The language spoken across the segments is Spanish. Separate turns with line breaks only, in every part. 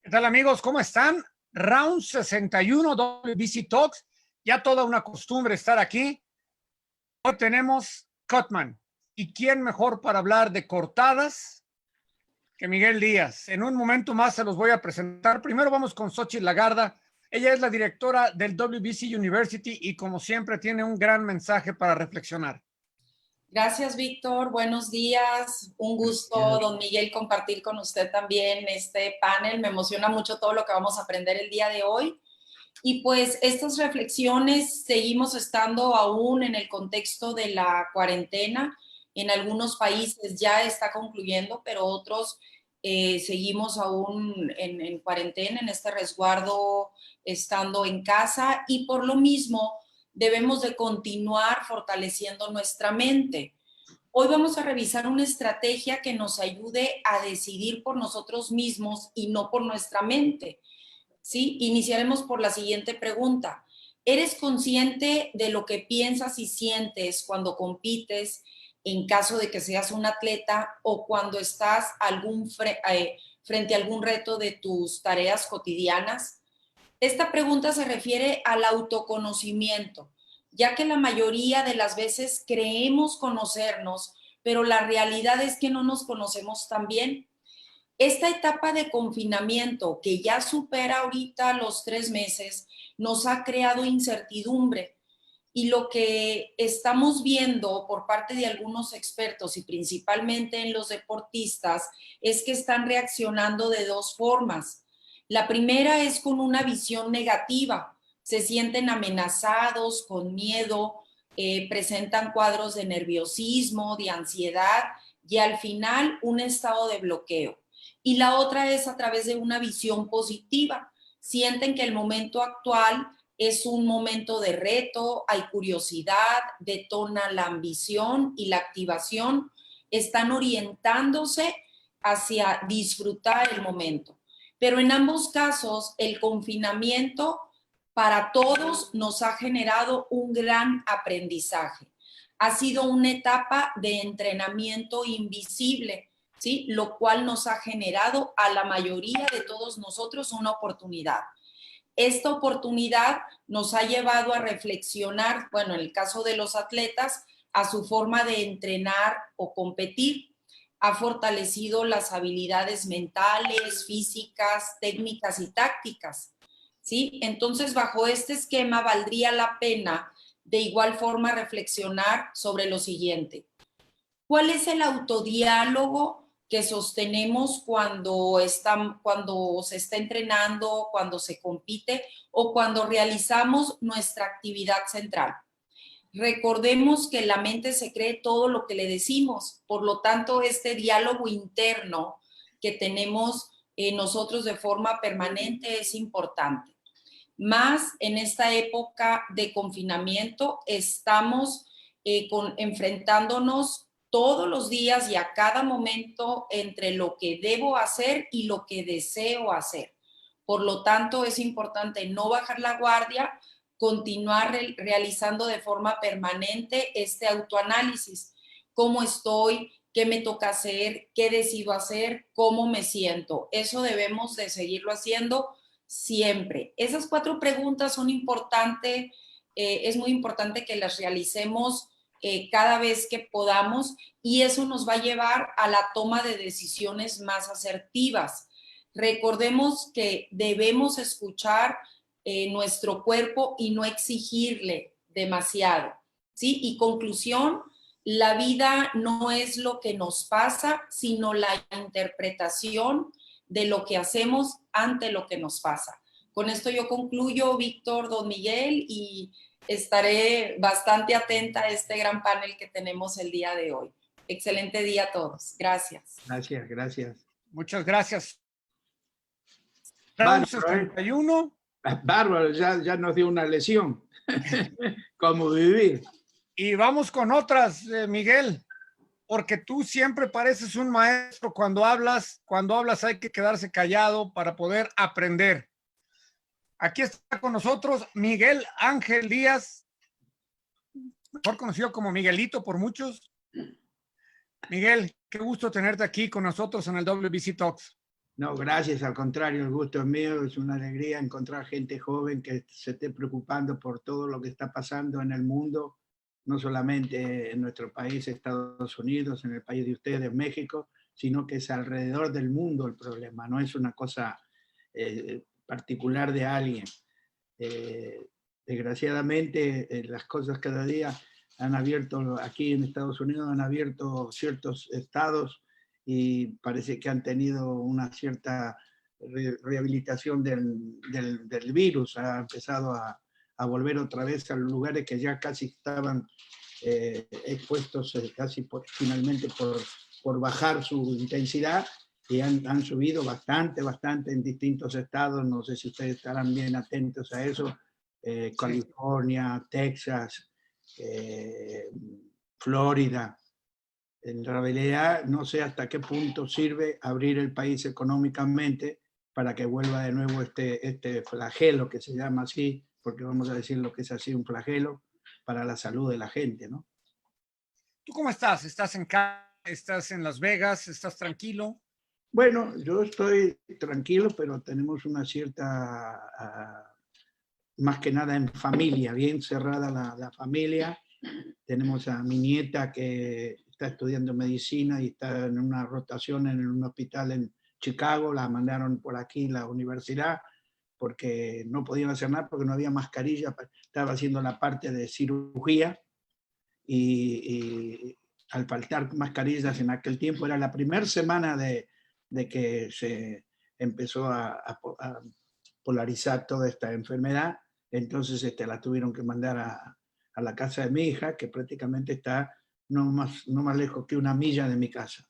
¿Qué tal, amigos? ¿Cómo están? Round 61 WBC Talks. Ya toda una costumbre estar aquí. Hoy tenemos Cutman. ¿Y quién mejor para hablar de cortadas que Miguel Díaz? En un momento más se los voy a presentar. Primero vamos con Xochitl Lagarda. Ella es la directora del WBC University y como siempre tiene un gran mensaje para reflexionar.
Gracias, Víctor. Buenos días. Un gusto, don Miguel, compartir con usted también este panel. Me emociona mucho todo lo que vamos a aprender el día de hoy. Y pues estas reflexiones seguimos estando aún en el contexto de la cuarentena. En algunos países ya está concluyendo, pero otros seguimos aún en cuarentena, en este resguardo, estando en casa. Y por lo mismo debemos de continuar fortaleciendo nuestra mente. Hoy vamos a revisar una estrategia que nos ayude a decidir por nosotros mismos y no por nuestra mente. ¿Sí? Iniciaremos por la siguiente pregunta. ¿Eres consciente de lo que piensas y sientes cuando compites en caso de que seas un atleta o cuando estás frente a algún reto de tus tareas cotidianas? Esta pregunta se refiere al autoconocimiento, ya que la mayoría de las veces creemos conocernos, pero la realidad es que no nos conocemos tan bien. Esta etapa de confinamiento, que ya supera ahorita los 3 meses, nos ha creado incertidumbre. Y lo que estamos viendo por parte de algunos expertos y principalmente en los deportistas es que están reaccionando de dos formas. La primera es con una visión negativa. Se sienten amenazados, con miedo, presentan cuadros de nerviosismo, de ansiedad y al final un estado de bloqueo. Y la otra es a través de una visión positiva. Sienten que el momento actual es un momento de reto, hay curiosidad, detona la ambición y la activación. Están orientándose hacia disfrutar el momento. Pero en ambos casos, el confinamiento para todos nos ha generado un gran aprendizaje. Ha sido una etapa de entrenamiento invisible, ¿sí? Lo cual nos ha generado a la mayoría de todos nosotros una oportunidad. Esta oportunidad nos ha llevado a reflexionar, bueno, en el caso de los atletas, a su forma de entrenar o competir. Ha fortalecido las habilidades mentales, físicas, técnicas y tácticas, ¿sí? Entonces, bajo este esquema, valdría la pena de igual forma reflexionar sobre lo siguiente. ¿Cuál es el autodiálogo que sostenemos cuando se está entrenando, cuando se compite o cuando realizamos nuestra actividad central? Recordemos que la mente se cree todo lo que le decimos, por lo tanto, este diálogo interno que tenemos nosotros de forma permanente es importante. Más en esta época de confinamiento estamos enfrentándonos todos los días y a cada momento entre lo que debo hacer y lo que deseo hacer. Por lo tanto, es importante no bajar la guardia, continuar realizando de forma permanente este autoanálisis. ¿Cómo estoy? ¿Qué me toca hacer? ¿Qué decido hacer? ¿Cómo me siento? Eso debemos de seguirlo haciendo siempre. Esas 4 preguntas son importantes, es muy importante que las realicemos cada vez que podamos y eso nos va a llevar a la toma de decisiones más asertivas. Recordemos que debemos escuchar nuestro cuerpo y no exigirle demasiado, ¿sí? Y conclusión, la vida no es lo que nos pasa, sino la interpretación de lo que hacemos ante lo que nos pasa. Con esto yo concluyo, Víctor, don Miguel, y estaré bastante atenta a este gran panel que tenemos el día de hoy. Excelente día a todos. Gracias.
Gracias, gracias.
Muchas gracias. Round
Bárbaro,
61.
Bárbaro, ya nos dio una lesión. ¿Cómo vivir?
Y vamos con otras, Miguel, porque tú siempre pareces un maestro cuando hablas hay que quedarse callado para poder aprender. Aquí está con nosotros Miguel Ángel Díaz, mejor conocido como Miguelito por muchos. Miguel, qué gusto tenerte aquí con nosotros en el WBC Talks.
No, gracias, al contrario, el gusto es mío, es una alegría encontrar gente joven que se esté preocupando por todo lo que está pasando en el mundo, no solamente en nuestro país, Estados Unidos, en el país de ustedes, México, sino que es alrededor del mundo el problema, no es una cosa particular de alguien. Desgraciadamente, las cosas cada día han abierto, aquí en Estados Unidos han abierto ciertos estados y parece que han tenido una cierta rehabilitación del virus, ha empezado a volver otra vez a lugares que ya casi estaban expuestos casi finalmente por bajar su intensidad y han subido bastante en distintos estados, no sé si ustedes estarán bien atentos a eso,
Sí.
California, Texas, Florida. En realidad no sé hasta qué punto sirve abrir el país económicamente para que vuelva de nuevo este flagelo que se llama así, porque vamos a decir lo que es así, un flagelo para la salud de la gente, ¿no?
¿Tú cómo estás? ¿Estás en casa? ¿Estás en Las Vegas? ¿Estás tranquilo?
Bueno, yo estoy tranquilo, pero tenemos una cierta, más que nada en familia, bien cerrada la familia. Tenemos a mi nieta que está estudiando medicina y está en una rotación en un hospital en Chicago, la mandaron por aquí la universidad porque no podían hacer nada porque no había mascarilla, estaba haciendo la parte de cirugía y al faltar mascarillas en aquel tiempo, era la primera semana de que se empezó a polarizar toda esta enfermedad, entonces la tuvieron que mandar a la casa de mi hija, que prácticamente está no más lejos que 1 milla de mi casa,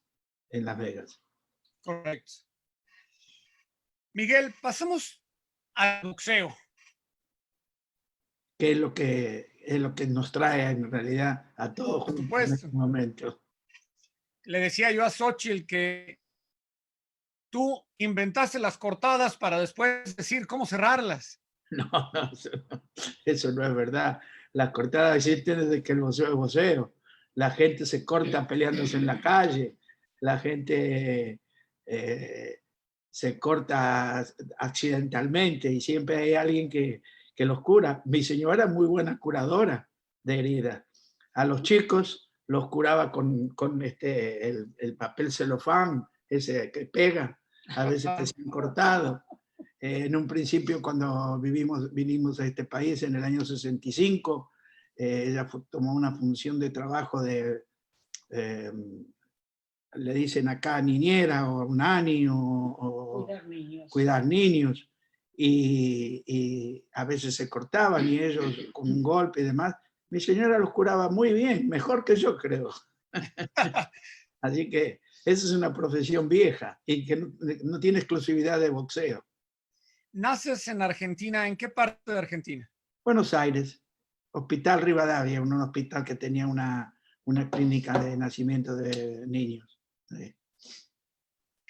en Las Vegas.
Correcto. Miguel, pasamos al boxeo.
Que es lo que nos trae en realidad a todos
Por
juntos en
supuesto.
este momento.
Le decía yo a Xochitl que tú inventaste las cortadas para después decir cómo cerrarlas.
No, eso no es verdad. Las cortadas existen desde que el boxeo es boxeo. La gente se corta peleándose en la calle, la gente se corta accidentalmente y siempre hay alguien que los cura. Mi señora es muy buena curadora de heridas. A los chicos los curaba con el papel celofán, ese que pega, a veces que se han cortado. En un principio, cuando vinimos a este país en el año 65, ella tomó una función de trabajo de, le dicen acá niñera o nani o cuidar niños. Y a veces se cortaban y ellos con un golpe y demás. Mi señora los curaba muy bien, mejor que yo creo. Así que esa es una profesión vieja y que no tiene exclusividad de boxeo.
Naces en Argentina. ¿En qué parte de Argentina?
Buenos Aires, Hospital Rivadavia, un hospital que tenía una clínica de nacimiento de niños. Sí.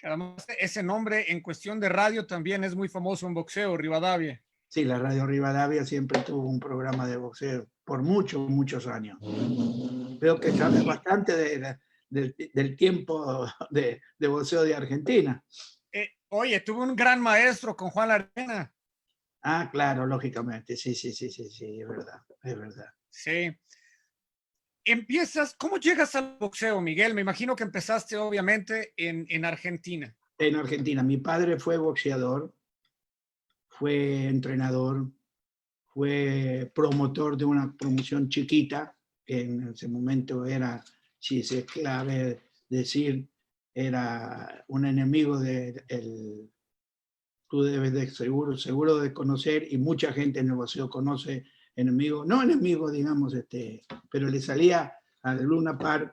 Además, ese nombre en cuestión de radio también es muy famoso en boxeo, Rivadavia.
Sí, la Radio Rivadavia siempre tuvo un programa de boxeo por muchos años. Veo que sabes bastante del tiempo de boxeo de Argentina.
Oye, tuve un gran maestro con Juan Arena.
Ah, claro, lógicamente, sí, es verdad, es verdad.
Sí. ¿Cómo llegas al boxeo, Miguel? Me imagino que empezaste obviamente en Argentina.
En Argentina, mi padre fue boxeador, fue entrenador, fue promotor de una promoción chiquita, que en ese momento era, si es clave decir, era un enemigo tú debes de seguro de conocer, y mucha gente en el boxeo conoce enemigo, no enemigo, digamos, pero le salía a Luna Par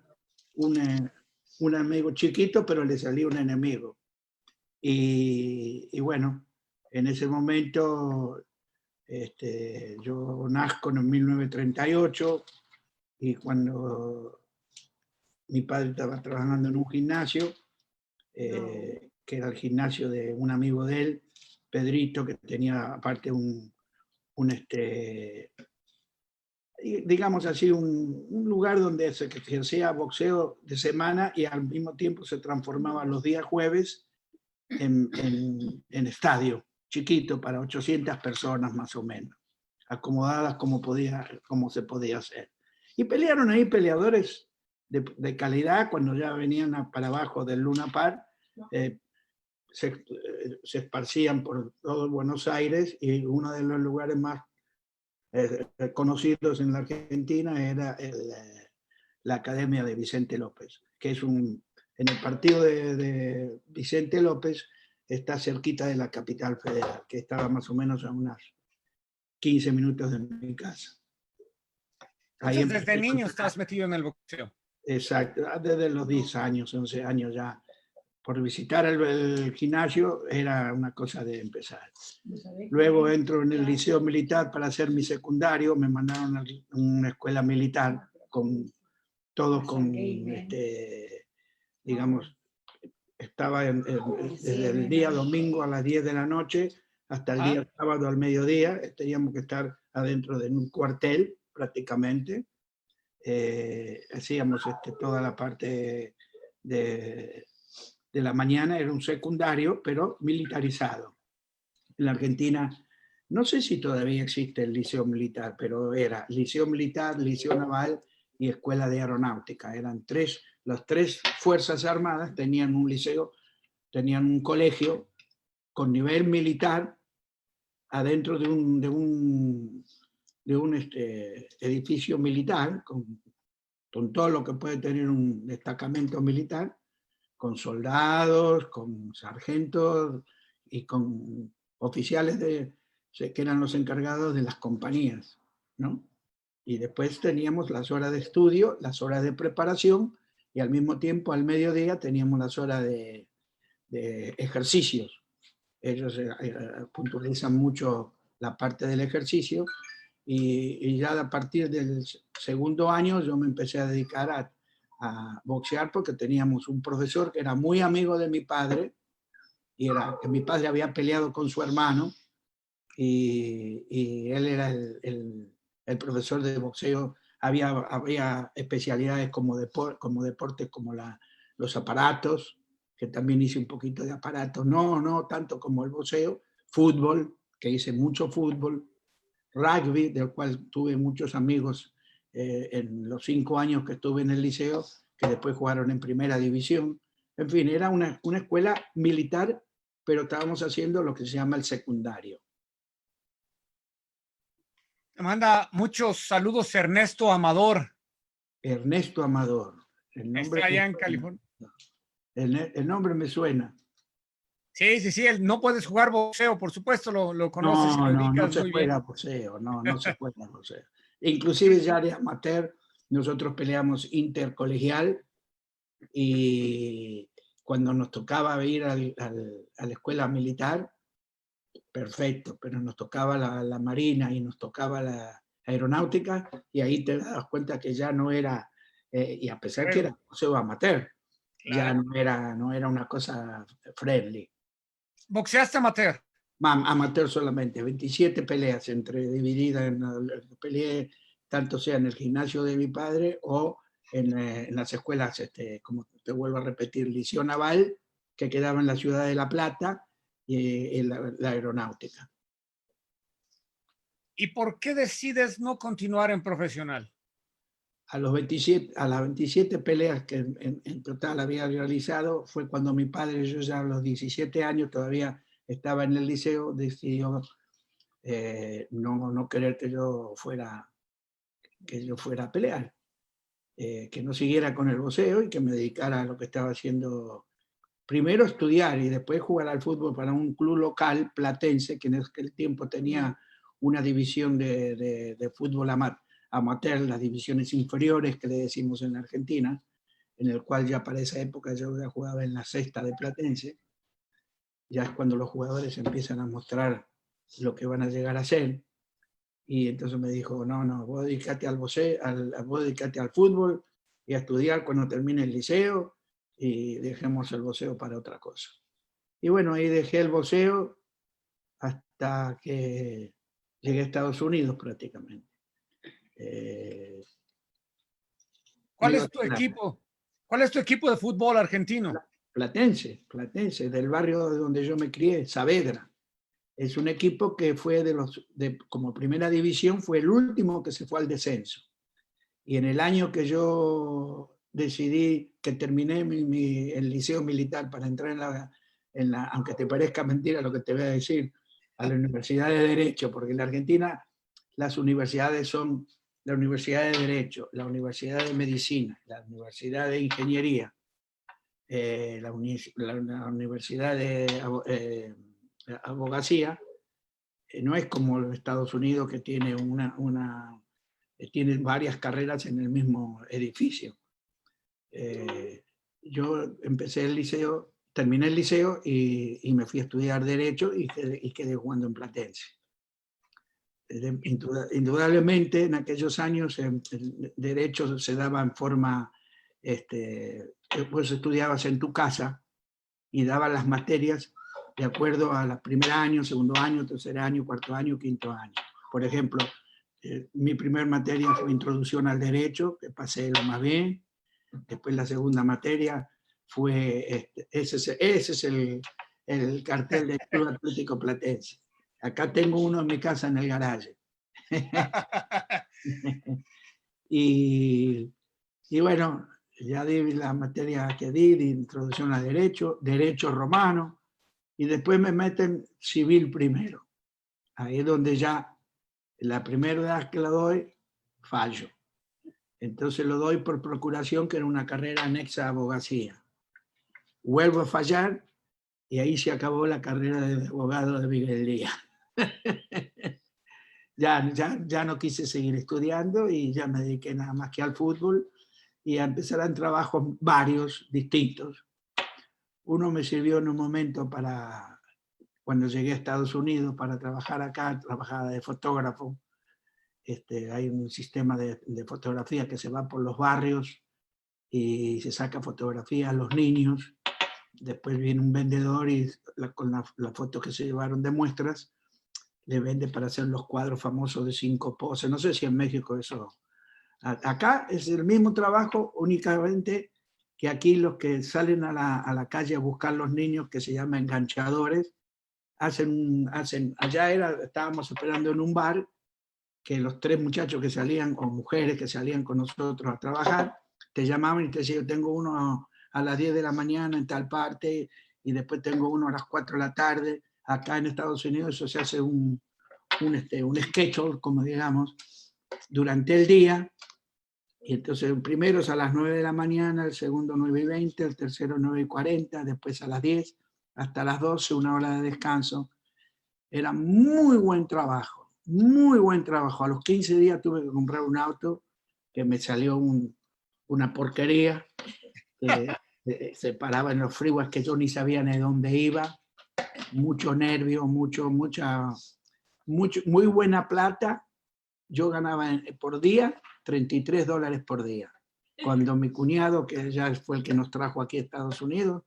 un amigo chiquito, pero le salía un enemigo. Y bueno, en ese momento yo nazco en 1938 y cuando mi padre estaba trabajando en un gimnasio, que era el gimnasio de un amigo de él, Pedrito, que tenía aparte digamos así, un lugar donde se ejercía boxeo de semana y al mismo tiempo se transformaba los días jueves en estadio, chiquito, para 800 personas más o menos, acomodadas como se podía hacer. Y pelearon ahí peleadores de calidad cuando ya venían para abajo del Luna Park. Se esparcían por todo Buenos Aires y uno de los lugares más conocidos en la Argentina era la Academia de Vicente López, que es en el partido de Vicente López está cerquita de la capital federal, que estaba más o menos a unos 15 minutos de mi casa.
Entonces, desde niño estás metido en el boxeo.
Exacto, desde los 10 años, 11 años ya. Por visitar el gimnasio era una cosa de empezar. Luego entro en el liceo militar para hacer mi secundario, me mandaron a una escuela militar todos con, digamos, estaba desde el día domingo a las 10 de la noche hasta el día sábado al mediodía, teníamos que estar adentro de un cuartel prácticamente. Hacíamos toda la parte de la mañana, era un secundario, pero militarizado. En la Argentina, no sé si todavía existe el liceo militar, pero era liceo militar, liceo naval y escuela de aeronáutica. Eran las tres fuerzas armadas tenían un liceo, tenían un colegio con nivel militar adentro de un edificio militar, con todo lo que puede tener un destacamento militar, con soldados, con sargentos y con oficiales que eran los encargados de las compañías, ¿no? Y después teníamos las horas de estudio, las horas de preparación, y al mismo tiempo, al mediodía, teníamos las horas de ejercicios. Ellos puntualizan mucho la parte del ejercicio, y ya a partir del segundo año yo me empecé a dedicar a boxear porque teníamos un profesor que era muy amigo de mi padre, y que mi padre había peleado con su hermano, y él era el profesor de boxeo. Había especialidades como deportes como los aparatos, que también hice un poquito de aparatos, no tanto como el boxeo, fútbol, que hice mucho fútbol, rugby, del cual tuve muchos amigos en los 5 años que estuve en el liceo, que después jugaron en primera división. En fin, era una escuela militar, pero estábamos haciendo lo que se llama el secundario.
Te manda muchos saludos Ernesto Amador.
Ernesto Amador. El nombre
está allá en California.
El nombre me suena.
Sí, él no puedes jugar boxeo, por supuesto, lo conoces.
No se juega boxeo, no se juega boxeo. Inclusive ya de amateur, nosotros peleamos intercolegial, y cuando nos tocaba ir a la escuela militar, perfecto, pero nos tocaba la marina y nos tocaba la aeronáutica, y ahí te das cuenta que ya no era, y a pesar que era boxeo amateur, ya no era una cosa friendly.
¿Boxeaste amateur?
Amateur solamente, 27 peleas divididas peleé, tanto sea en el gimnasio de mi padre o en las escuelas, como te vuelvo a repetir, Liceo Naval, que quedaba en la ciudad de La Plata, y la aeronáutica.
¿Y por qué decides no continuar en profesional?
A las 27 peleas que en total había realizado, fue cuando mi padre, yo ya a los 17 años todavía estaba en el liceo, decidió no querer que yo fuera a pelear, que no siguiera con el boxeo y que me dedicara a lo que estaba haciendo. Primero estudiar y después jugar al fútbol para un club local platense, que en aquel tiempo tenía una división de fútbol amateur, las divisiones inferiores que le decimos en Argentina, en el cual ya para esa época yo ya jugaba en la sexta de Platense. Ya es cuando los jugadores empiezan a mostrar lo que van a llegar a ser. Y entonces me dijo, no, vos dedicate al boxeo, vos dedicate al fútbol y a estudiar cuando termine el liceo, y dejemos el boxeo para otra cosa. Y bueno, ahí dejé el boxeo hasta que llegué a Estados Unidos prácticamente.
¿Cuál es tu equipo de fútbol argentino?
Platense, del barrio donde yo me crié, Saavedra. Es un equipo que fue como primera división, fue el último que se fue al descenso. Y en el año que yo decidí que terminé el liceo militar para entrar aunque te parezca mentira lo que te voy a decir, a la Universidad de Derecho, porque en la Argentina las universidades son la Universidad de Derecho, la Universidad de Medicina, la Universidad de Ingeniería, la Universidad de Abogacía. No es como los Estados Unidos, que tiene tienen varias carreras en el mismo edificio. Yo terminé el liceo y me fui a estudiar Derecho y quedé jugando en Platense. Indudablemente en aquellos años el Derecho se daba en forma, pues estudiabas en tu casa y dabas las materias de acuerdo a los primer año, segundo año, tercer año, cuarto año, quinto año. Por ejemplo, mi primer materia fue Introducción al Derecho, que pasé lo más bien. Después la segunda materia fue, ese es el cartel del Club Atlético Platense. Acá tengo uno en mi casa en el garaje. y bueno, ya di la materia que di de Introducción al Derecho, Derecho Romano, y después me meten Civil primero. Ahí es donde ya la primera vez que lo doy, fallo. Entonces lo doy por procuración, que era una carrera anexa a abogacía. Vuelvo a fallar y ahí se acabó la carrera de abogado de Miguel Díaz. ya no quise seguir estudiando y ya me dediqué nada más que al fútbol y a empezar en trabajos varios, distintos. Uno me sirvió en un momento cuando llegué a Estados Unidos para trabajar acá, trabajaba de fotógrafo. Hay un sistema de fotografía que se va por los barrios y se saca fotografía a los niños. Después viene un vendedor y con las fotos que se llevaron de muestras, le vende para hacer los cuadros famosos de 5 poses. No sé si en México eso. Acá es el mismo trabajo, únicamente que aquí los que salen a la calle a buscar los niños, que se llaman enganchadores, estábamos esperando en un bar, que los 3 muchachos que salían, o mujeres que salían con nosotros a trabajar, te llamaban y te decían: yo tengo uno a las 10 de la mañana en tal parte, y después tengo uno a las 4 de la tarde. Acá en Estados Unidos eso se hace un schedule, como digamos, durante el día, y entonces el primero es a las 9 de la mañana, el segundo 9:20, el tercero 9:40, después a las 10, hasta las 12, una hora de descanso. Era muy buen trabajo, muy buen trabajo. A los 15 días tuve que comprar un auto que me salió una porquería, se paraba en los freeways que yo ni sabía ni dónde iba, mucho nervio, muy buena plata. Yo ganaba por día $33 por día. Cuando mi cuñado, que ya fue el que nos trajo aquí a Estados Unidos,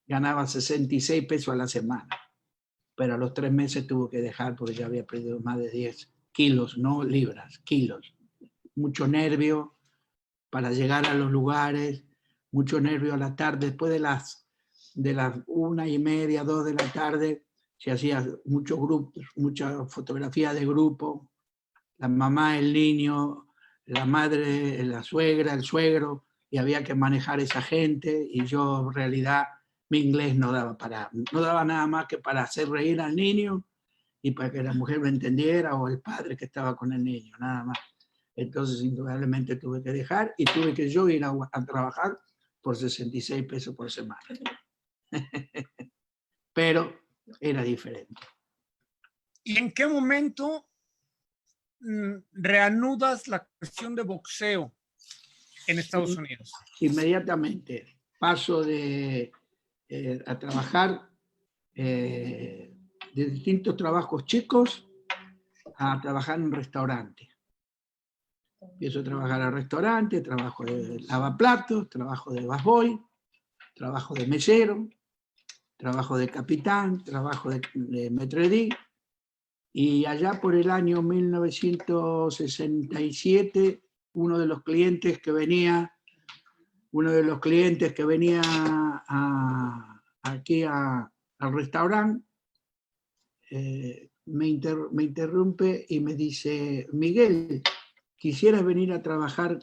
ganaba 66 pesos a la semana. Pero a los 3 meses tuvo que dejar porque ya había perdido más de 10 kilos, no libras, kilos. Mucho nervio para llegar a los lugares, mucho nervio a la tarde. Después de las 1:30, 2 de la tarde, se hacía muchos grupos, mucha fotografía de grupo. La mamá, el niño, la madre, la suegra, el suegro, y había que manejar esa gente, y yo en realidad mi inglés no daba nada más que para hacer reír al niño y para que la mujer me entendiera, o el padre que estaba con el niño, nada más. Entonces indudablemente tuve que dejar y tuve que yo ir a trabajar por 66 pesos por semana. Pero era diferente.
¿Y en qué momento reanudas la cuestión de boxeo en Estados Unidos?
Inmediatamente paso a trabajar de distintos trabajos chicos a trabajar en un restaurante. Empiezo a trabajar en restaurante, trabajo de lavaplatos, trabajo de busboy, trabajo de mesero, trabajo de capitán, trabajo de maître d', y allá por el año 1967, uno de los clientes que venía, uno de los clientes que venía aquí al restaurante, me interrumpe y me dice: Miguel, ¿quisieras venir a trabajar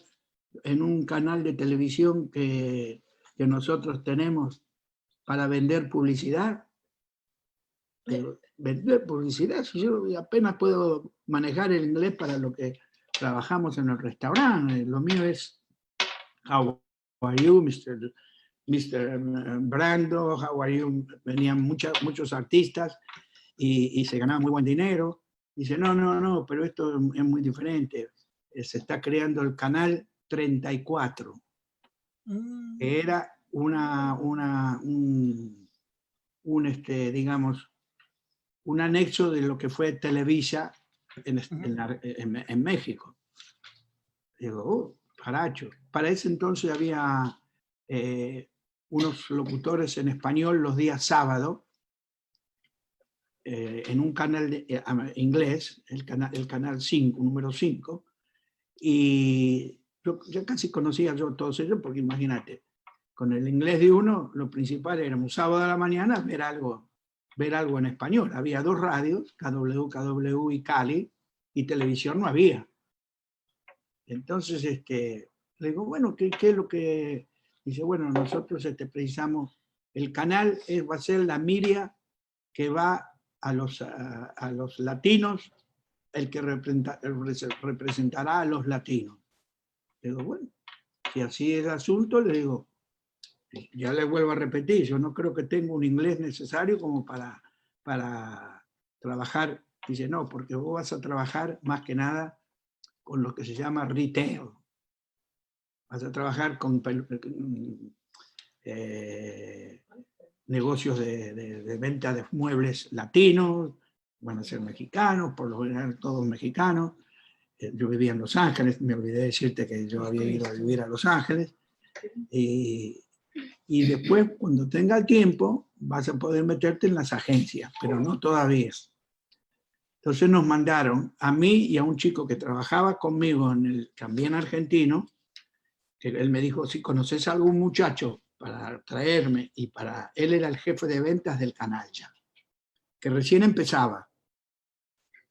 en un canal de televisión que nosotros tenemos para vender publicidad? Digo, ¿vender publicidad? Si yo apenas puedo manejar el inglés para lo que trabajamos en el restaurante. Lo mío es how are you, Mr. Brando, how are you. Venían muchos artistas y se ganaba muy buen dinero. Dice, no, pero esto es muy diferente. Se está creando el canal 34, que era digamos, un anexo de lo que fue Televisa en México. Digo, caracho. Para ese entonces había unos locutores en español los días sábado, en un canal inglés, el canal 5, número 5, y yo casi conocía a todos ellos, porque imagínate, con el inglés de uno, lo principal era un sábado a la mañana ver algo en español. Había 2 radios, KW y Cali, y televisión no había. Entonces, le digo, bueno, ¿qué es lo que...? Dice, bueno, nosotros precisamos, el canal va a ser la miria que va a los latinos, el que representará a los latinos. Le digo, bueno, si así es el asunto, le digo, ya le vuelvo a repetir, yo no creo que tenga un inglés necesario como para trabajar. Dice, no, porque vos vas a trabajar más que nada con lo que se llama retail. Vas a trabajar con negocios de venta de muebles latinos, van a ser mexicanos, por lo general todos mexicanos. Yo vivía en Los Ángeles, me olvidé de decirte que yo había ido a vivir a Los Ángeles. Y después, cuando tenga el tiempo, vas a poder meterte en las agencias, pero no todavía. Entonces nos mandaron a mí y a un chico que trabajaba conmigo también argentino, que él me dijo, si conoces a algún muchacho para traerme, él era el jefe de ventas del canal ya, que recién empezaba.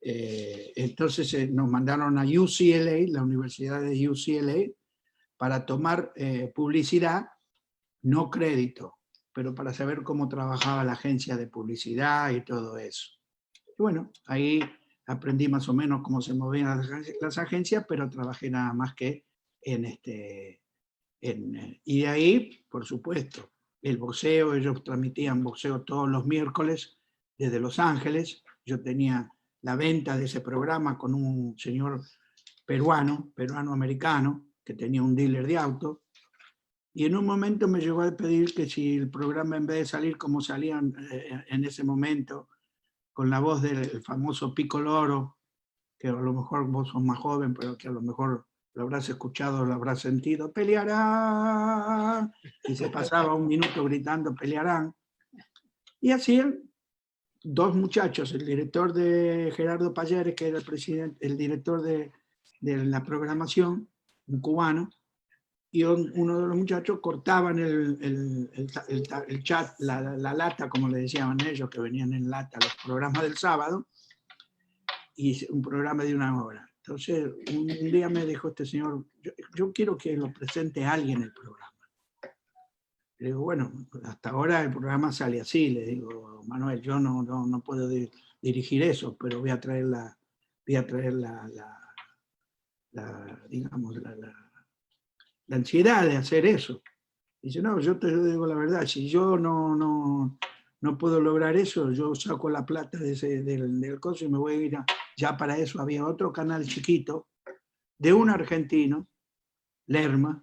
Entonces nos mandaron a UCLA, la Universidad de UCLA, para tomar publicidad, no crédito, pero para saber cómo trabajaba la agencia de publicidad y todo eso. Y bueno, ahí aprendí más o menos cómo se movían las agencias, pero trabajé nada más que y de ahí, por supuesto, el boxeo. Ellos transmitían boxeo todos los miércoles desde Los Ángeles. Yo tenía la venta de ese programa con un señor peruano-americano, que tenía un dealer de auto. Y en un momento me llegó a pedir que si el programa, en vez de salir como salían en ese momento, con la voz del famoso Pico Loro, que a lo mejor vos sos más joven, pero que a lo mejor lo habrás escuchado, lo habrás sentido, pelearán, y se pasaba un minuto gritando pelearán. Y así 2 muchachos, el director de Gerardo Payeres, que era el director de la programación, un cubano, y uno de los muchachos cortaban el chat, la lata, como le decían ellos, que venían en lata, los programas del sábado, y un programa de 1 hora. Entonces, un día me dijo este señor, yo quiero que lo presente a alguien el programa. Le digo, bueno, hasta ahora el programa sale así. Le digo, Manuel, yo no puedo dirigir eso, pero voy a traer digamos, la ansiedad de hacer eso. Dice, no, yo te digo la verdad, si yo no puedo lograr eso, yo saco la plata del coso y me voy a ir ya para eso. Había otro canal chiquito de un argentino, Lerma,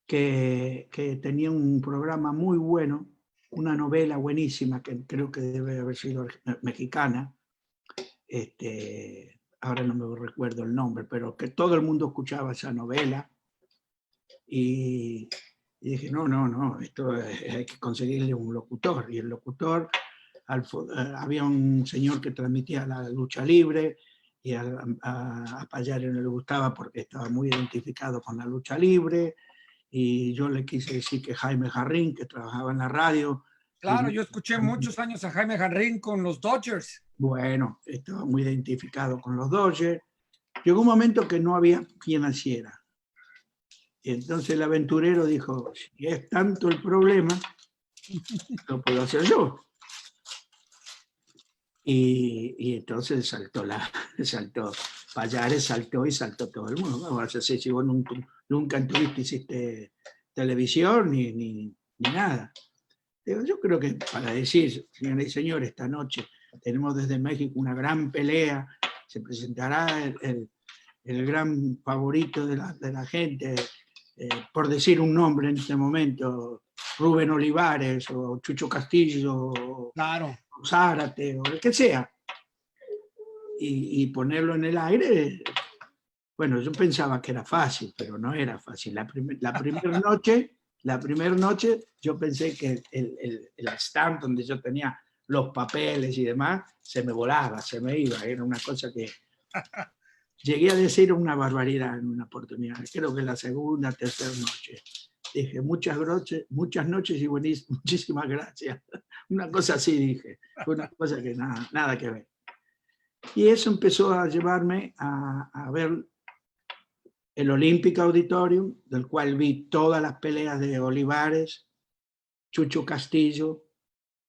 que tenía un programa muy bueno, una novela buenísima, que creo que debe haber sido mexicana, ahora no me recuerdo el nombre, pero que todo el mundo escuchaba esa novela. Y dije, no, esto hay que conseguirle un locutor. Y el locutor, había un señor que transmitía la lucha libre, y a Payares no le gustaba porque estaba muy identificado con la lucha libre, y yo le quise decir que Jaime Jarrín, que trabajaba en la radio.
Claro, yo escuché muchos años a Jaime Jarrín con los Dodgers.
Bueno, estaba muy identificado con los Dodgers. Llegó un momento que no había quien naciera. Y entonces el aventurero dijo, si es tanto el problema, lo puedo hacer yo. Y entonces saltó Pallares, saltó y saltó todo el mundo. Ahora sé si vos nunca hiciste televisión ni nada. Yo creo que para decir, señoras y señores, esta noche tenemos desde México una gran pelea, se presentará el gran favorito de la gente, por decir un nombre en este momento, Rubén Olivares o Chucho Castillo,
claro,
o Zárate o el que sea, y ponerlo en el aire. Bueno, yo pensaba que era fácil, pero no era fácil. La primera noche yo pensé que el stand donde yo tenía los papeles y demás se me volaba, se me iba. Era una cosa que llegué a decir una barbaridad en una oportunidad. Creo que la segunda, tercera noche. Dije, muchas noches y muchísimas gracias. Una cosa así dije. Una cosa que nada que ver. Y eso empezó a llevarme a ver el Olympic Auditorium, del cual vi todas las peleas de Olivares, Chucho Castillo,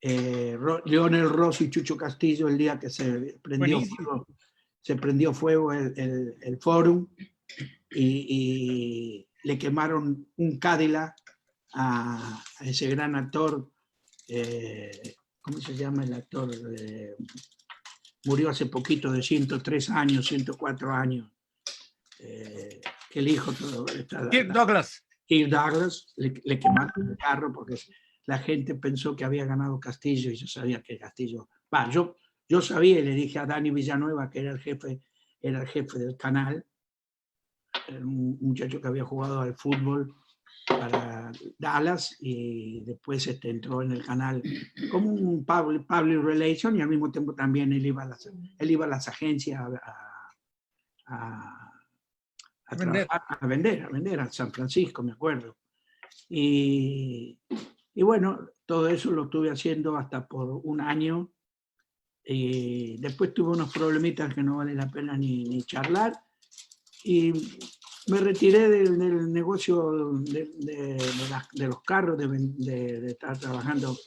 Lionel Rossi y Chucho Castillo, el día que se prendió fuego el Fórum y le quemaron un Cadillac a ese gran actor, ¿cómo se llama el actor? Murió hace poquito, de 103 años, 104 años. Que el hijo
Kirk Douglas.
Kirk Douglas le quemaron el carro porque la gente pensó que había ganado Castillo y yo sabía que Castillo... Yo sabía y le dije a Dani Villanueva, que era el jefe del canal, un muchacho que había jugado al fútbol para Dallas y después entró en el canal como un public relation y al mismo tiempo también él iba a las agencias a trabajar, a vender a San Francisco, me acuerdo. Y bueno, todo eso lo estuve haciendo hasta por un año. Y después tuve unos problemitas que no vale la pena ni charlar. Y me retiré del negocio de los carros, de estar trabajando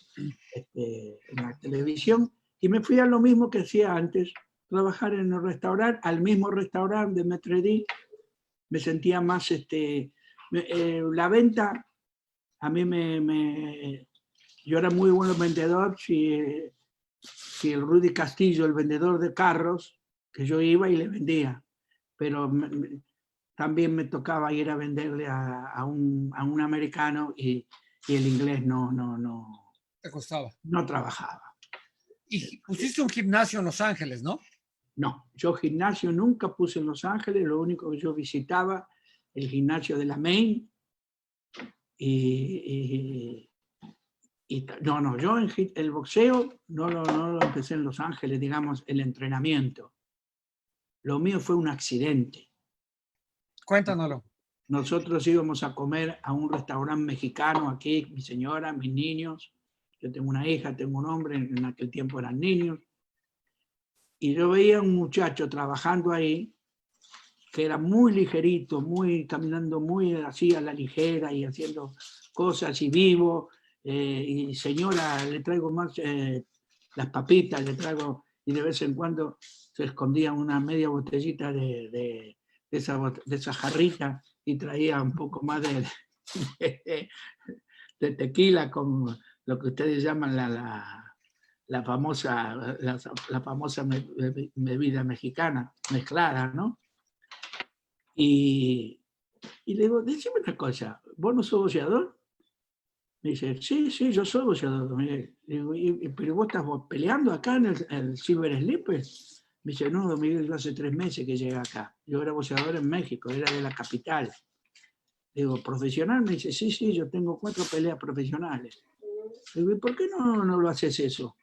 en la televisión. Y me fui a lo mismo que hacía antes, trabajar en el restaurante, al mismo restaurante de Metredí. Me sentía más, la venta, a mí yo era muy buen vendedor, si el Rudy Castillo, el vendedor de carros, que yo iba y le vendía, pero también me tocaba ir a venderle a un americano y el inglés no
te costaba.
No trabajaba.
Y pusiste un gimnasio en Los Ángeles, ¿no?
No, yo gimnasio nunca puse en Los Ángeles, lo único que yo visitaba, el gimnasio de la Main, yo el boxeo no lo empecé en Los Ángeles, digamos, el entrenamiento. Lo mío fue un accidente.
Cuéntanoslo.
Nosotros íbamos a comer a un restaurante mexicano aquí, mi señora, mis niños. Yo tengo una hija, tengo un hombre, en aquel tiempo eran niños. Y yo veía a un muchacho trabajando ahí, que era muy ligerito, caminando muy así a la ligera y haciendo cosas y vivo. Y señora, le traigo más las papitas, le traigo, y de vez en cuando se escondía una media botellita de esa jarrita y traía un poco más de tequila con lo que ustedes llaman la famosa bebida mexicana mezclada, ¿no? Y le digo, decime una cosa, ¿vos no sos boxeador? Me dice, sí, yo soy boxeador. Digo, ¿pero vos estás peleando acá en el Silver Slipper? Me dice, no, don Miguel, yo hace 3 meses que llegué acá. Yo era boxeador en México, era de la capital. Digo, ¿profesional? Me dice, sí, yo tengo 4 peleas profesionales. Digo, ¿y por qué no lo haces eso?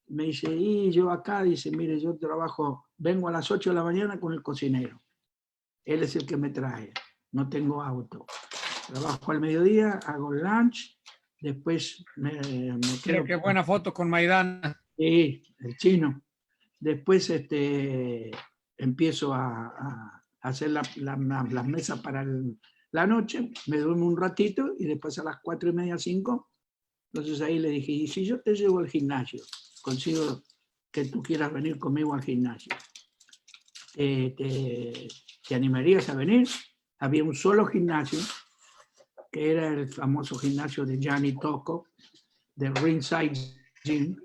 Me dice, y yo acá, dice, mire, yo trabajo, vengo a las 8 de la mañana con el cocinero. Él es el que me trae, no tengo auto. trabajo al mediodía, hago lunch, después me
Mira
quedo...
qué buena foto con Maidana.
Sí, el chino. Después empiezo a hacer las mesas para la noche, me duermo un ratito y después a las 4:30, 5. Entonces ahí le dije, y si yo te llevo al gimnasio, consigo que tú quieras venir conmigo al gimnasio, ¿te animarías a venir? Había un solo gimnasio, que era el famoso gimnasio de Gianni Tocco, de Ringside Gym.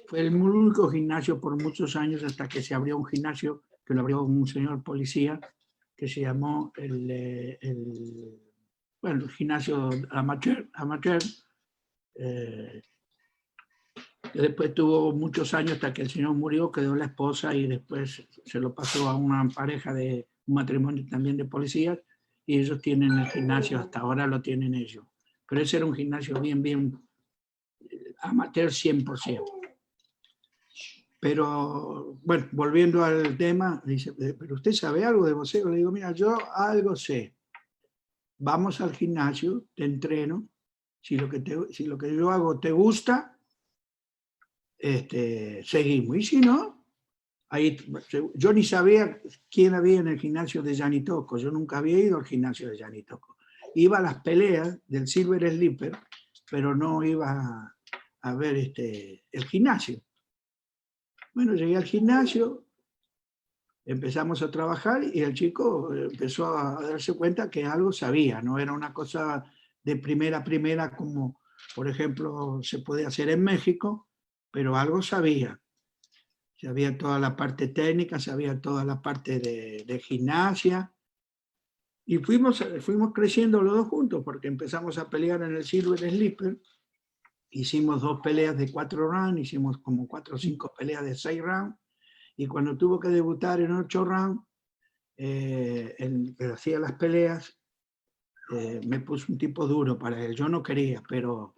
Fue el único gimnasio por muchos años hasta que se abrió un gimnasio que lo abrió un señor policía que se llamó el gimnasio amateur, que después tuvo muchos años hasta que el señor murió, quedó la esposa y después se lo pasó a una pareja de un matrimonio también de policías y ellos tienen el gimnasio, hasta ahora lo tienen ellos. Pero ese era un gimnasio bien amateur 100%. Pero, bueno, volviendo al tema, dice, ¿pero usted sabe algo de boxeo? Le digo, mira, yo algo sé. Vamos al gimnasio, te entreno. Si lo que yo hago te gusta, seguimos. Y si no, ahí, yo ni sabía quién había en el gimnasio de Gianni Tocco. Yo nunca había ido al gimnasio de Gianni Tocco. Iba a las peleas del Silver Slipper, pero no iba a ver el gimnasio. Bueno, llegué al gimnasio, empezamos a trabajar y el chico empezó a darse cuenta que algo sabía, no era una cosa de primera como, por ejemplo, se puede hacer en México, pero algo sabía. Sabía toda la parte técnica, sabía toda la parte de gimnasia. Y fuimos creciendo los dos juntos porque empezamos a pelear en el Silver Slipper. Hicimos 2 peleas de 4 rounds, hicimos como 4 o 5 peleas de 6 rounds. Y cuando tuvo que debutar en 8 rounds, que hacía las peleas, me puso un tipo duro para él. Yo no quería, pero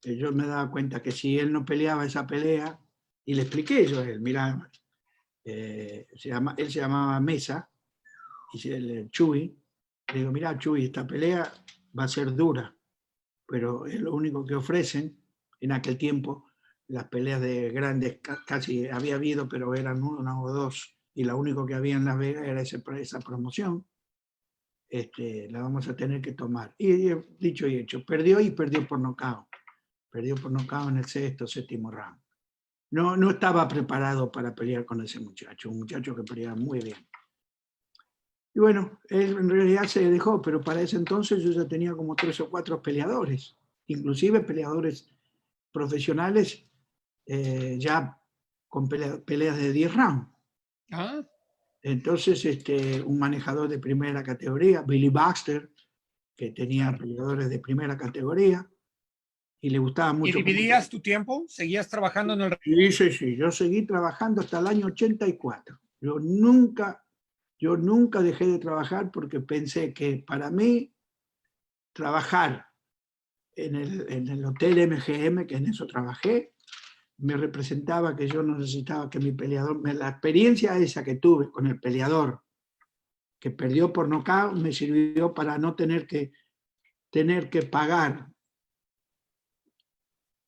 yo me daba cuenta que si él no peleaba esa pelea, y le expliqué yo a él, mira, él se llamaba Mesa, y el Chuy, le digo, mira Chuy, esta pelea va a ser dura, pero es lo único que ofrecen en aquel tiempo. Las peleas de grandes casi había habido, pero eran 1 o 2, y lo único que había en Las Vegas era esa promoción. La vamos a tener que tomar. Y dicho y hecho, perdió por nocaut. Perdió por nocaut en el 6º, 7º round. No estaba preparado para pelear con ese muchacho, un muchacho que peleaba muy bien. Y bueno, él en realidad se dejó, pero para ese entonces yo ya tenía como 3 o 4 peleadores, inclusive peleadores profesionales, ya con peleas de 10 rounds.
¿Ah?
Entonces, un manejador de primera categoría, Billy Baxter, que tenía peleadores de primera categoría y le gustaba mucho.
¿Y dividías tu tiempo? ¿Seguías trabajando en el...
Sí, yo seguí trabajando hasta el año 84. Yo nunca dejé de trabajar porque pensé que para mí trabajar en el Hotel MGM, que en eso trabajé, me representaba que yo no necesitaba que mi peleador, la experiencia esa que tuve con el peleador que perdió por nocaut me sirvió para no tener que pagar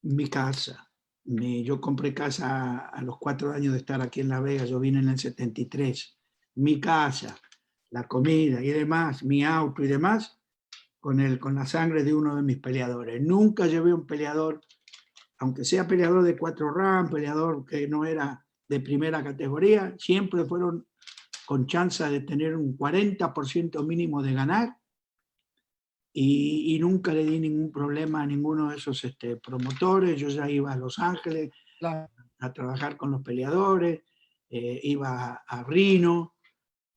mi casa. Yo compré casa a los 4 años de estar aquí en Las Vegas, yo vine en el 73. Mi casa, la comida y demás, mi auto y demás, con la sangre de uno de mis peleadores. Nunca llevé un peleador, aunque sea peleador de 4 rounds, peleador que no era de primera categoría, siempre fueron con chance de tener un 40% mínimo de ganar, y nunca le di ningún problema a ninguno de esos promotores. Yo ya iba a Los Ángeles a trabajar con los peleadores, iba a Reno,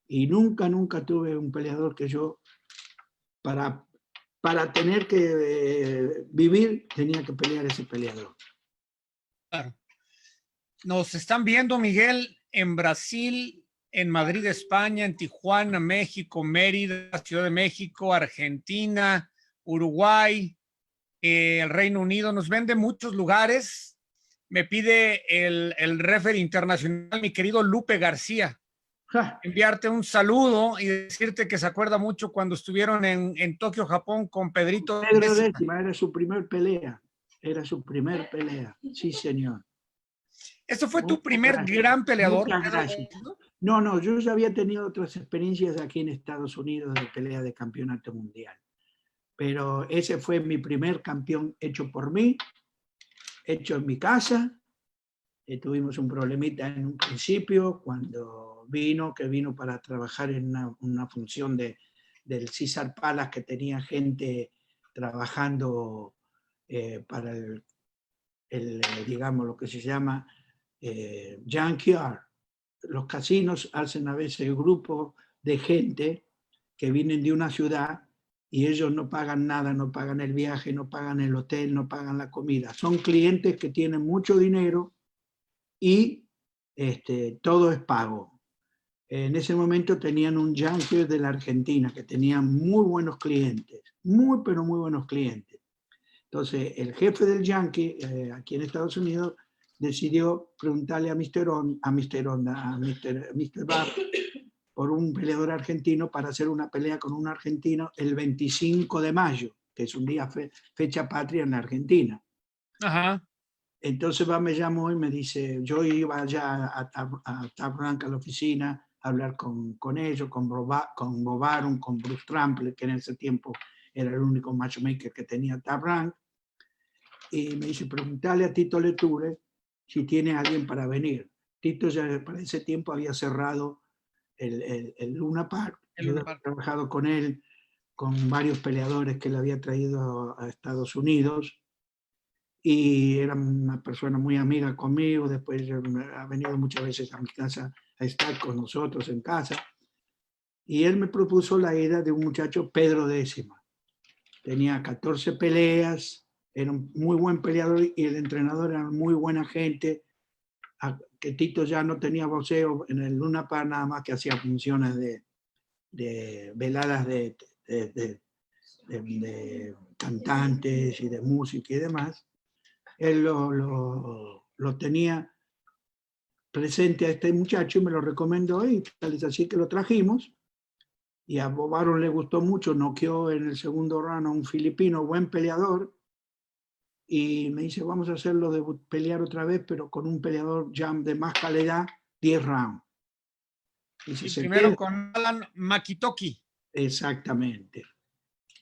y nunca tuve un peleador que yo, para tener que vivir, tenía que pelear ese peleador.
Claro. Nos están viendo, Miguel, en Brasil, en Madrid, España, en Tijuana, México, Mérida, Ciudad de México, Argentina, Uruguay, el Reino Unido. Nos ven de muchos lugares. Me pide el referee internacional, mi querido Lupe García.
Ja,
enviarte un saludo y decirte que se acuerda mucho cuando estuvieron en Tokio, Japón, con Pedrito
Pedro
Décima.
Décima era su primer pelea. Era su primer pelea. Sí, señor.
¿Ese fue tu
Muchas
primer
gracias.
gran peleador,
Muchas
Pedro
gracias.
Décima?
No, no, yo ya había tenido otras experiencias aquí en Estados Unidos de pelea de campeonato mundial. Pero ese fue mi primer campeón hecho por mí, hecho en mi casa. Tuvimos un problemita en un principio cuando vino para trabajar en una función del Caesar Palace, que tenía gente trabajando para digamos, lo que se llama junkyard. Los casinos hacen a veces grupos de gente que vienen de una ciudad y ellos no pagan nada, no pagan el viaje, no pagan el hotel, no pagan la comida. Son clientes que tienen mucho dinero y todo es pago. En ese momento tenían un junkie de la Argentina que tenía muy buenos clientes, muy pero muy buenos clientes. Entonces el jefe del junkie aquí en Estados Unidos decidió preguntarle a Mr. Bar por un peleador argentino para hacer una pelea con un argentino el 25 de mayo, que es un día fecha patria en la Argentina.
Ajá.
Entonces me llamó y me dice, yo iba allá a Top Rank, a la oficina, a hablar con ellos, con Bob Arum, con Bruce Trample, que en ese tiempo era el único matchmaker que tenía Top Rank. Y me dice, preguntale a Tito Leture si tiene alguien para venir. Tito ya para ese tiempo había cerrado el Luna Park. Yo había trabajado con él, con varios peleadores que le había traído a Estados Unidos. Y era una persona muy amiga conmigo. Después ha venido muchas veces a mi casa a estar con nosotros en casa. Y él me propuso la idea de un muchacho, Pedro Décima. Tenía 14 peleas, era un muy buen peleador y el entrenador era muy buena gente. Que Tito ya no tenía boxeo en el Luna Park, nada más que hacía funciones de veladas de cantantes y de música y demás. Él lo tenía presente a este muchacho y me lo recomendó, y tal es así que lo trajimos. Y a Bob Arum le gustó mucho, noqueó en el segundo round a un filipino, buen peleador, y me dice, vamos a hacerlo de pelear otra vez, pero con un peleador ya de más calidad, 10 rounds.
Y primero con Alan Makitoki.
Exactamente.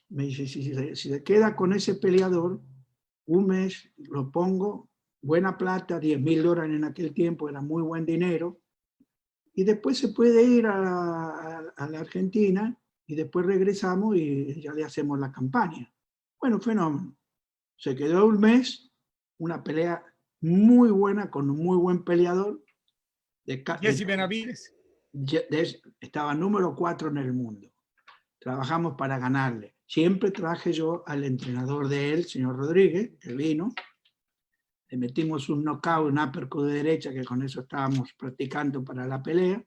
Me dice, si se queda con ese peleador, un mes lo pongo, buena plata, $10,000 en aquel tiempo, era muy buen dinero, y después se puede ir a la Argentina y después regresamos y ya le hacemos la campaña. Bueno, fenómeno. Se quedó un mes, una pelea muy buena con un muy buen peleador.
Jesse Benavides.
Estaba número 4 en el mundo. Trabajamos para ganarle. Siempre traje yo al entrenador de él, señor Rodríguez, que vino. Le metimos un knockout, un uppercut de derecha, que con eso estábamos practicando para la pelea.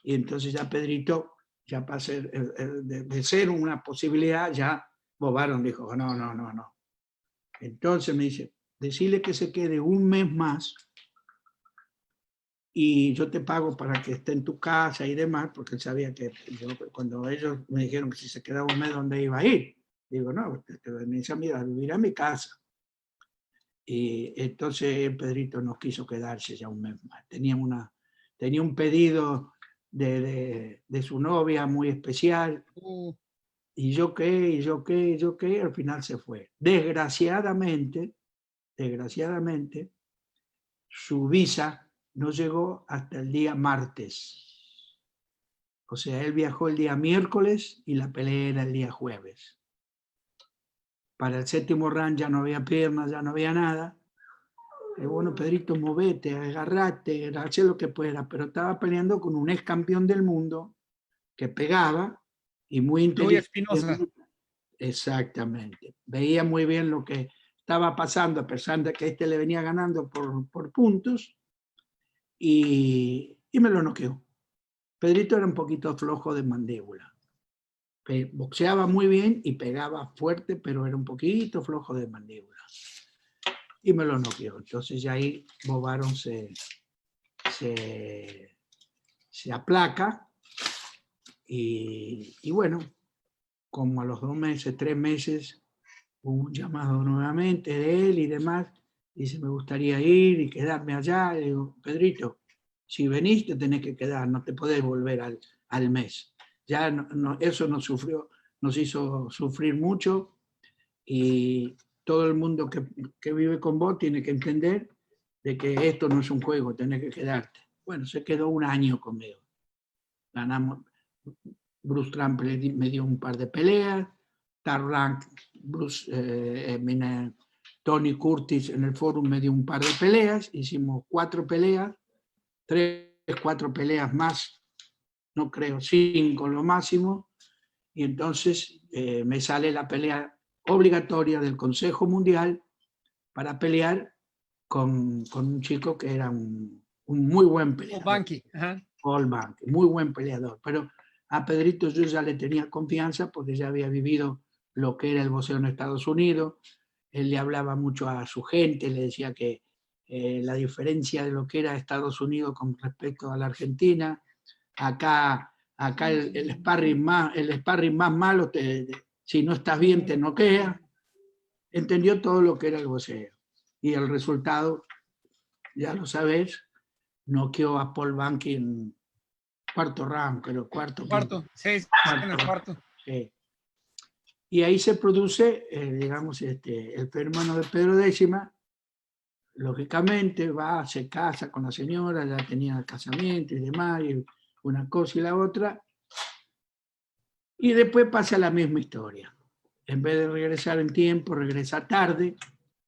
Y entonces ya Pedrito, ya para ser, de ser una posibilidad, ya Bob Arum dijo, no. Entonces me dice, decirle que se quede un mes más y yo te pago para que esté en tu casa y demás, porque él sabía que cuando ellos me dijeron que si se quedaba un mes, ¿dónde iba a ir? Digo, no, me dice, mira, vivir a mi casa. Y entonces Pedrito no quiso quedarse ya un mes más. Tenía un pedido de su novia muy especial. Y yo qué, al final se fue. Desgraciadamente, su visa no llegó hasta el día martes. O sea, él viajó el día miércoles y la pelea era el día jueves. Para el séptimo round ya no había piernas, ya no había nada. Y bueno, Pedrito, movete, agarrate, haz lo que pueda. Pero estaba peleando con un ex campeón del mundo que pegaba y muy inteligente.
Espinosa.
Exactamente. Veía muy bien lo que estaba pasando, a pesar de que le venía ganando por puntos, y me lo noqueó. Pedrito era un poquito flojo de mandíbula. Boxeaba muy bien y pegaba fuerte, pero era un poquito flojo de mandíbula. Y me lo noqueó. Entonces ya ahí Bob Arum se se aplaca y bueno, como a los 2 meses, 3 meses, hubo un llamado nuevamente de él y demás, dice, me gustaría ir y quedarme allá. Y digo, Pedrito, si venís te tenés que quedar, no te podés volver al mes. Ya eso nos hizo sufrir mucho, y todo el mundo que vive con vos tiene que entender de que esto no es un juego, tenés que quedarte. Bueno, se quedó 1 año conmigo. Ganamos, Bruce Trump me dio un par de peleas, Tarrank, Tony Curtis en el foro me dio un par de peleas, hicimos 4 peleas, 3, 4 peleas más, no creo, 5 lo máximo, y entonces me sale la pelea obligatoria del Consejo Mundial para pelear con un chico que era un muy buen peleador. Paul Banky, muy buen peleador, pero a Pedrito yo ya le tenía confianza porque ya había vivido lo que era el boxeo en Estados Unidos. Él le hablaba mucho a su gente, le decía que la diferencia de lo que era Estados Unidos con respecto a la Argentina, acá el sparring más malo, si no estás bien te noquea. Entendió todo lo que era el boxeo. Y el resultado, ya lo sabés, noqueó a Paul Banky en 4º round, creo, cuarto,
en el cuarto.
Sí. Y ahí se produce, digamos, el fenómeno de Pedro Décima. Lógicamente se casa con la señora, ya tenía el casamiento y demás, y una cosa y la otra. Y después pasa la misma historia. En vez de regresar en tiempo, regresa tarde.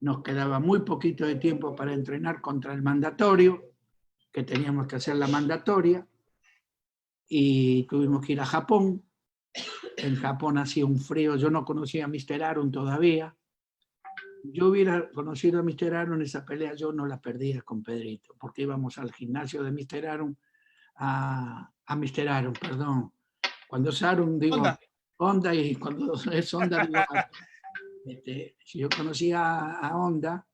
Nos quedaba muy poquito de tiempo para entrenar contra el mandatorio, que teníamos que hacer la mandatoria, y tuvimos que ir a Japón. En Japón hacía un frío, yo no conocía a Mr. Arum todavía. Yo hubiera conocido a Mr. Arum, esa pelea yo no la perdía con Pedrito, porque íbamos al gimnasio de Mr. Arum, a Mr. Arum, perdón. Cuando es Arum, digo Honda, y cuando es Honda, digo si yo conocía a Honda,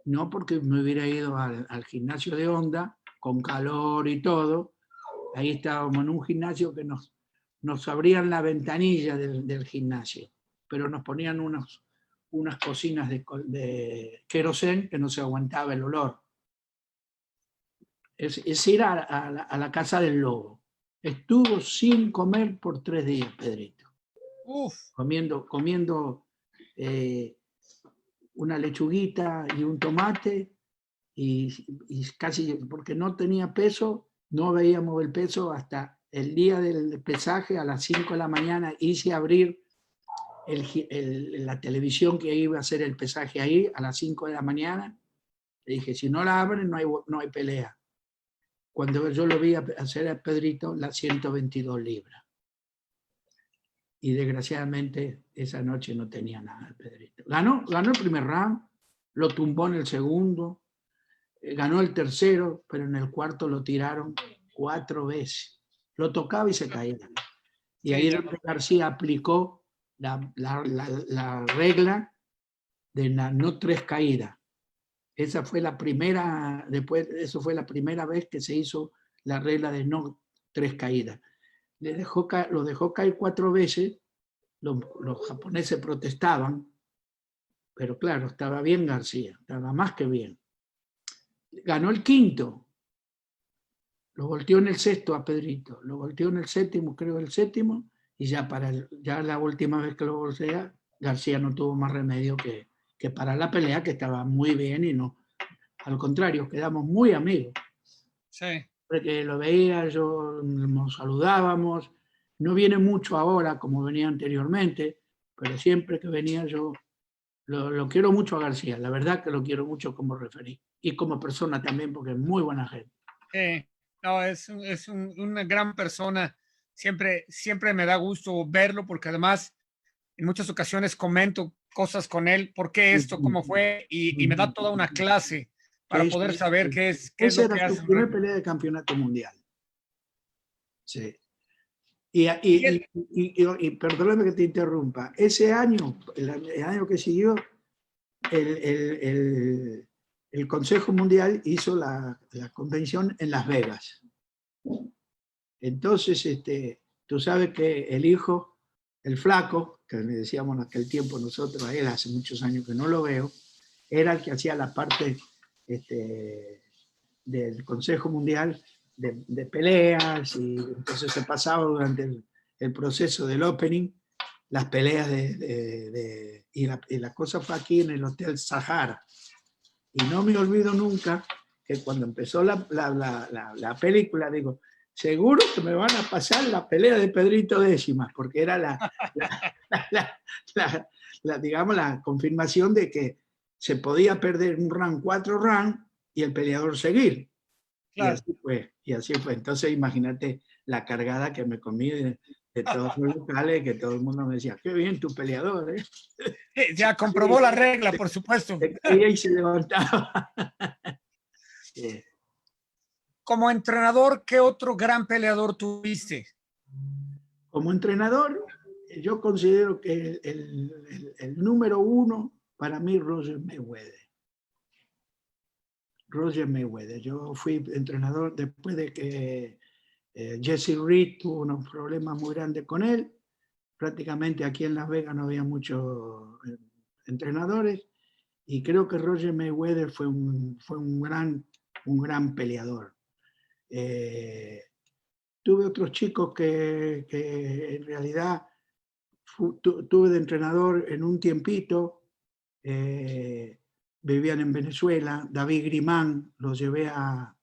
no porque me hubiera ido al gimnasio de Honda, con calor y todo. Ahí estábamos en un gimnasio que nos abrían la ventanilla del gimnasio, pero nos ponían unas cocinas de querosén que no se aguantaba el olor. Es ir a la casa del lobo. Estuvo sin comer por 3 días, Pedrito. Comiendo una lechuguita y un tomate, y casi porque no tenía peso, no veíamos el peso hasta el día del pesaje. A las 5 de la mañana hice abrir la televisión que iba a hacer el pesaje ahí a las 5 de la mañana. Le dije, si no la abren no hay pelea. Cuando yo lo vi hacer a Pedrito, las 122 libras. Y desgraciadamente esa noche no tenía nada Pedrito. Ganó el primer round, lo tumbó en el segundo, ganó el tercero, pero en el cuarto lo tiraron 4 veces. Lo tocaba y se caía. Y ahí García aplicó la regla de la no 3 caídas. Esa fue la primera, eso fue la primera vez que se hizo la regla de no 3 caídas. Lo dejó caer 4 veces, los japoneses protestaban, pero claro, estaba bien García, estaba más que bien. Ganó el quinto, lo volteó en el sexto a Pedrito, lo volteó en el séptimo, creo el séptimo, y ya la última vez que lo voltea, García no tuvo más remedio que parar la pelea, que estaba muy bien, y no, al contrario, quedamos muy amigos.
Sí.
Porque lo veía, nos saludábamos. No viene mucho ahora como venía anteriormente, pero siempre que venía yo lo quiero mucho a García. La verdad que lo quiero mucho como referí, y como persona también, porque es muy buena gente.
No, es una gran persona. Siempre me da gusto verlo, porque además en muchas ocasiones comento cosas con él, por qué esto, cómo fue, y me da toda una clase para poder saber qué es lo que hace.
Esa era tu primera pelea de campeonato mundial. Sí. Y perdóname que te interrumpa. Ese año, el año que siguió, el Consejo Mundial hizo la convención en Las Vegas. Entonces, tú sabes que el hijo, el flaco, que le decíamos en aquel tiempo nosotros a él, hace muchos años que no lo veo, era el que hacía la parte del Consejo Mundial de peleas, y entonces se pasaba durante el proceso del opening las peleas y la cosa fue aquí en el Hotel Sahara. Y no me olvido nunca que cuando empezó la película, digo, seguro que me van a pasar la pelea de Pedrito Décimas, porque era digamos, la confirmación de que se podía perder un round, 4 rounds, y el peleador seguir. Claro. Y así fue. Entonces, imagínate la cargada que me comí de todos los locales, que todo el mundo me decía, qué bien tu peleador, ¿eh?
Ya comprobó la regla, por supuesto.
Se caía y se levantaba.
Como entrenador, ¿qué otro gran peleador tuviste?
Como entrenador, yo considero que el número 1 para mí, Roger Mayweather. Roger Mayweather. Yo fui entrenador después de que Jesse Reed tuvo unos problemas muy grandes con él. Prácticamente aquí en Las Vegas no había muchos entrenadores, y creo que Roger Mayweather fue un gran peleador. Tuve otros chicos que en realidad tuve de entrenador en un tiempito, vivían en Venezuela. David Grimán lo llevé a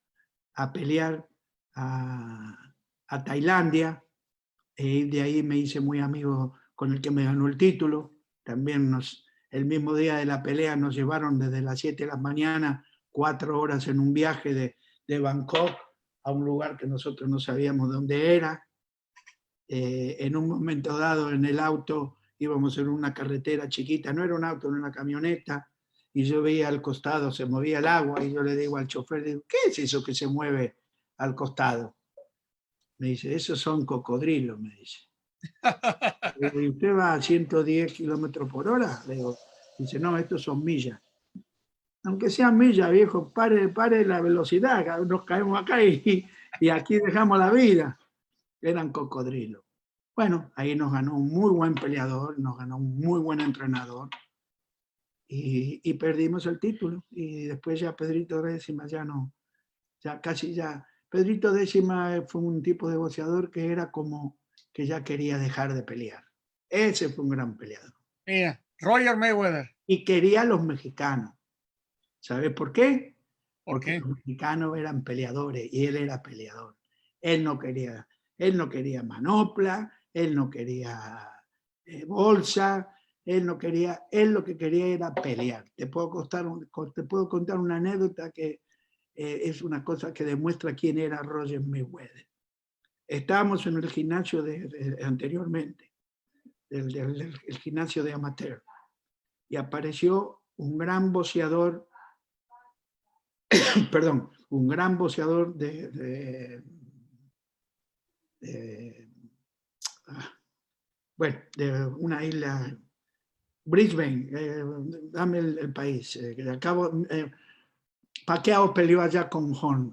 pelear a Tailandia, y de ahí me hice muy amigo con el que me ganó el título. También el mismo día de la pelea nos llevaron desde las 7 de la mañana, 4 horas en un viaje de Bangkok a un lugar que nosotros no sabíamos dónde era. En un momento dado en el auto íbamos en una carretera chiquita, no era un auto, era una camioneta, y yo veía al costado, se movía el agua, y yo le digo al chofer, digo, ¿qué es eso que se mueve al costado? Me dice, esos son cocodrilos, me dice. ¿Y usted va a 110 kilómetros por hora? Le digo, dice, no, estos son millas. Aunque sean millas, viejo, pare la velocidad, nos caemos acá y aquí dejamos la vida. Eran cocodrilos. Bueno, ahí nos ganó un muy buen peleador, nos ganó un muy buen entrenador, y perdimos el título. Y después ya Pedrito Décimas ya Pedrito Décimas fue un tipo de boxeador que era como que ya quería dejar de pelear. Ese fue un gran peleador.
Mira, Roger Mayweather.
Y quería a los mexicanos. ¿Sabes por qué? Porque
¿Por qué?
los mexicanos eran peleadores y él era peleador. Él no quería manopla, él no quería bolsa, él lo que quería era pelear. Te puedo contar una anécdota que es una cosa que demuestra quién era Roger Mayweather. Estábamos en el gimnasio anteriormente, el gimnasio de amateur, y apareció un gran boxeador, perdón, un gran boxeador de una isla, Brisbane, dame el país, Pacquiao peleó allá con Horn.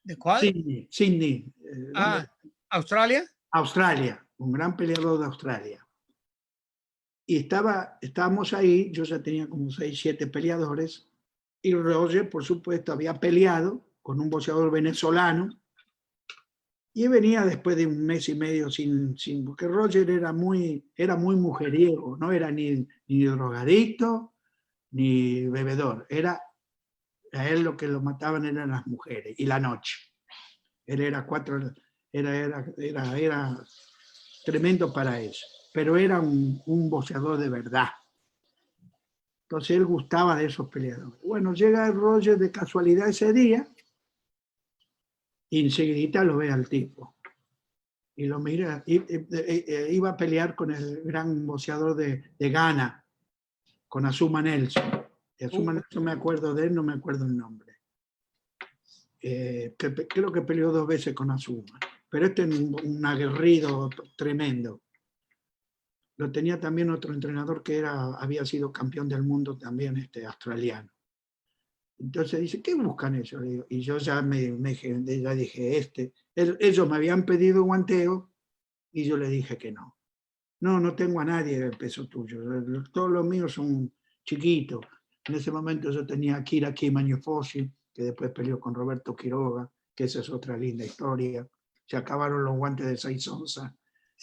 ¿De cuál?
Sydney.
¿Australia?
Australia, un gran peleador de Australia. Y estábamos ahí, yo ya tenía como 6, 7 peleadores, y Roger, por supuesto, había peleado con un boxeador venezolano, y venía después de un mes y medio porque Roger era muy mujeriego, no era ni drogadicto, ni bebedor. A él lo que lo mataban eran las mujeres y la noche. Él era tremendo para eso, pero era un boxeador de verdad. Entonces él gustaba de esos peleadores. Bueno, llega Roger de casualidad ese día, y enseguida lo ve al tipo. Y lo mira, iba a pelear con el gran boxeador de Ghana, con Azuma Nelson. Azuma Nelson, me acuerdo de él, no me acuerdo el nombre. Creo que peleó 2 veces con Azuma, pero este es un aguerrido tremendo. Lo tenía también otro entrenador que había sido campeón del mundo también, australiano. Entonces dice, ¿qué buscan ellos? Le digo, y yo ya ya dije, ellos me habían pedido guanteo y yo le dije que no. No, no tengo a nadie del peso tuyo. Todos los míos son chiquitos. En ese momento yo tenía a Kira Kimañofosi, que después peleó con Roberto Quiroga, que esa es otra linda historia. Se acabaron los guantes de 6 onzas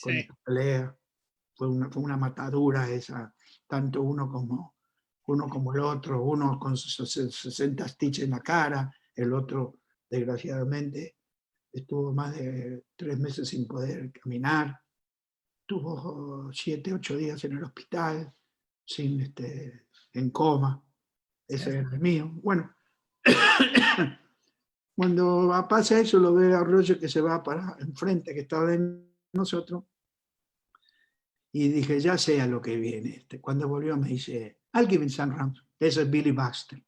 con
Sí.
esa pelea. Fue una matadura esa, tanto uno como el otro, uno con 60 stitches en la cara, el otro, desgraciadamente, estuvo más de 3 meses sin poder caminar, tuvo 7, 8 días en el hospital, en coma. Ese es el mío. Bueno, cuando pasa eso, lo ve a Roger que se va para enfrente, que estaba de nosotros, y dije, ya sé a lo que viene. Cuando volvió me dice, I'll give him some rounds. Ese es Billy Baxter.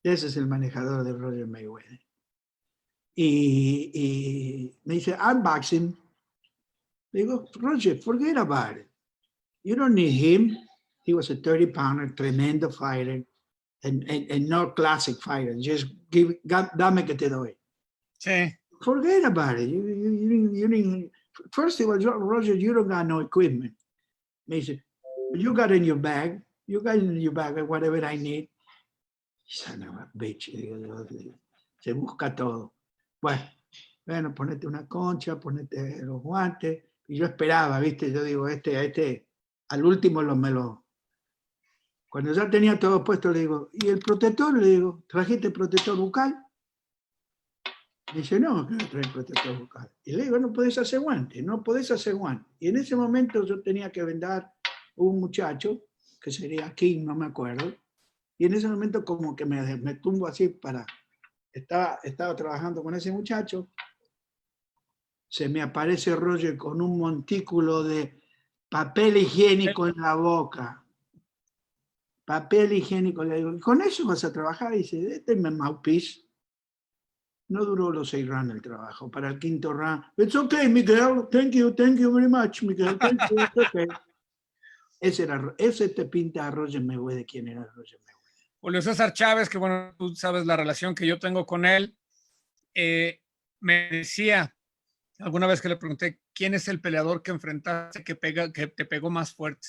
Ese es el manejador de Roger Mayweather. Y me dice, I'm boxing. Le digo, Roger, forget about it. You don't need him. He was a 30-pounder, tremendo fighter, and no classic fighter. Just dame que te doy.
Sí.
Forget about it. First of all, Roger, you don't got no equipment. Me dice, you got in your bag. You got in your bag whatever I need. Son of a bitch. Se busca todo. Bueno, ponete una concha, ponete los guantes. Y yo esperaba, ¿viste? Yo digo, al último Cuando ya tenía todo puesto, le digo, ¿y el protector? Le digo, ¿trajiste protector bucal? Dice, no, que no trae protector bucal. Y le digo, no podés hacer guante, no podés hacer guante. Y en ese momento yo tenía que vendar un muchacho, que sería King, no me acuerdo. Y en ese momento como que me tumbo así estaba trabajando con ese muchacho, se me aparece Roger con un montículo de papel higiénico en la boca. Papel higiénico. Le digo, ¿con eso vas a trabajar? Y dice, este es mi mouthpiece. No duró los 6 rounds el trabajo. Para el 5º round, it's okay, Miguel. Thank you very much, Miguel. Thank you. It's okay. Ese te pinta a Roger Mayweather, quién era Roger Mayweather.
Julio César Chávez, que bueno, tú sabes la relación que yo tengo con él, me decía, alguna vez que le pregunté, ¿quién es el peleador que enfrentaste que te pegó más fuerte?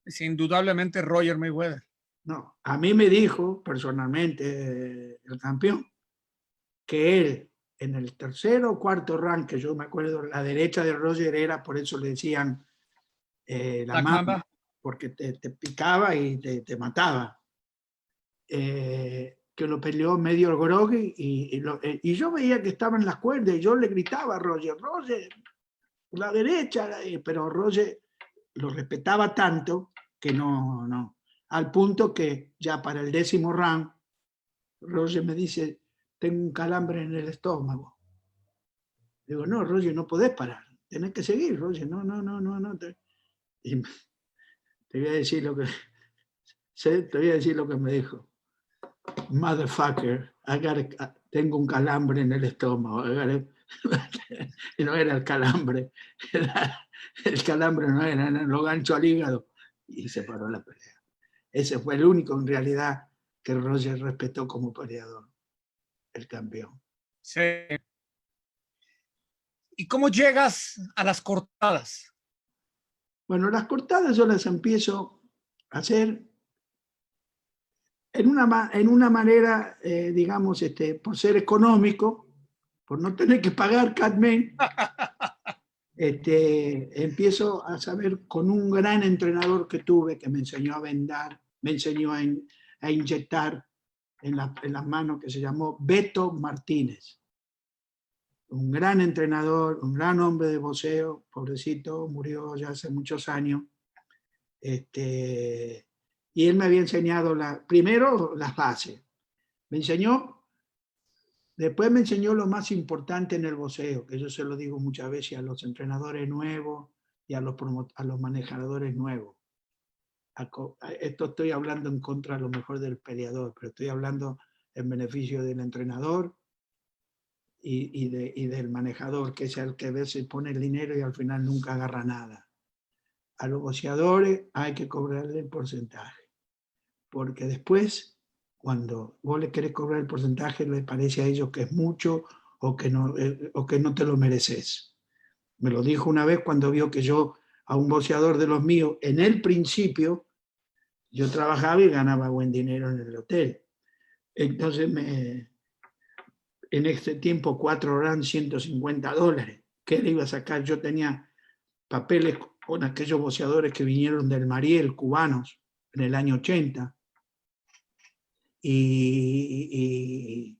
Decía, indudablemente Roger Mayweather.
No, a mí me dijo personalmente el campeón que él en el 3º o 4º round, que yo me acuerdo, la derecha de Roger era, por eso le decían la mamba, porque te picaba y te mataba. Que lo peleó medio groggy y yo veía que estaba en las cuerdas y yo le gritaba a Roger, la derecha, pero Roger lo respetaba tanto que no, al punto que ya para el 10º round, Roger me dice, tengo un calambre en el estómago. Digo, no, Roger, no podés parar, tenés que seguir, Roger, no. Y te voy a decir lo que me dijo. Motherfucker, tengo un calambre en el estómago. Y no era el calambre, el calambre no era, lo gancho al hígado. Y se paró la pelea. Ese fue el único, en realidad, que Roger respetó como peleador, el campeón.
Sí. ¿Y cómo llegas a las cortadas?
Bueno, las cortadas yo las empiezo a hacer en una manera, digamos, por ser económico, por no tener que pagar Catman, empiezo a saber con un gran entrenador que tuve que me enseñó a vendar, me enseñó a inyectar en las manos, que se llamó Beto Martínez. Un gran entrenador, un gran hombre de boxeo, pobrecito, murió ya hace muchos años. Y él me había enseñado primero las bases. Me enseñó, después me enseñó lo más importante en el boxeo, que yo se lo digo muchas veces a los entrenadores nuevos y a los manejadores nuevos. Esto estoy hablando en contra a lo mejor del peleador, pero estoy hablando en beneficio del entrenador y del manejador, que es el que a veces pone el dinero y al final nunca agarra nada. A los boxeadores hay que cobrarle el porcentaje, porque después cuando vos le querés cobrar el porcentaje, le parece a ellos que es mucho o que no te lo mereces. Me lo dijo una vez cuando vio que yo, a un boxeador de los míos, en el principio, yo trabajaba y ganaba buen dinero en el hotel. Entonces, en este tiempo, 4 rounds, $150. ¿Qué le iba a sacar? Yo tenía papeles con aquellos boxeadores que vinieron del Mariel, cubanos, en el año 80. Y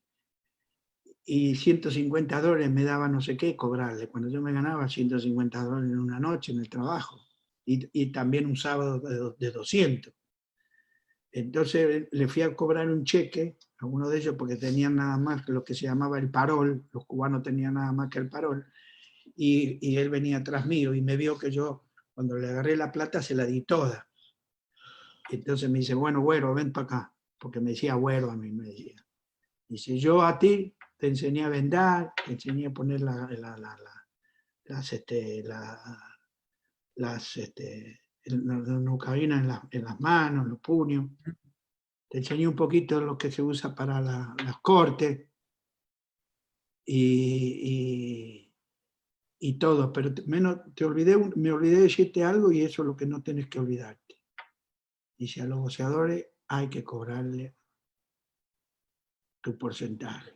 $150 me daba no sé qué cobrarle, cuando yo me ganaba $150 en una noche en el trabajo, y también un sábado de 200. Entonces le fui a cobrar un cheque a uno de ellos porque tenían nada más que lo que se llamaba el parol, los cubanos tenían nada más que el parol, y él venía atrás mío y me vio que yo, cuando le agarré la plata, se la di toda. Entonces me dice, bueno, güero, ven para acá, porque me decía güero a mí, me decía. Dice, yo a ti te enseñé a vendar, te enseñé a poner la nucabina en las manos, los puños. Te enseñé un poquito lo que se usa para las cortes y todo, pero me olvidé decirte algo, y eso es lo que no tienes que olvidarte. Dice, a los boxeadores hay que cobrarle tu porcentaje.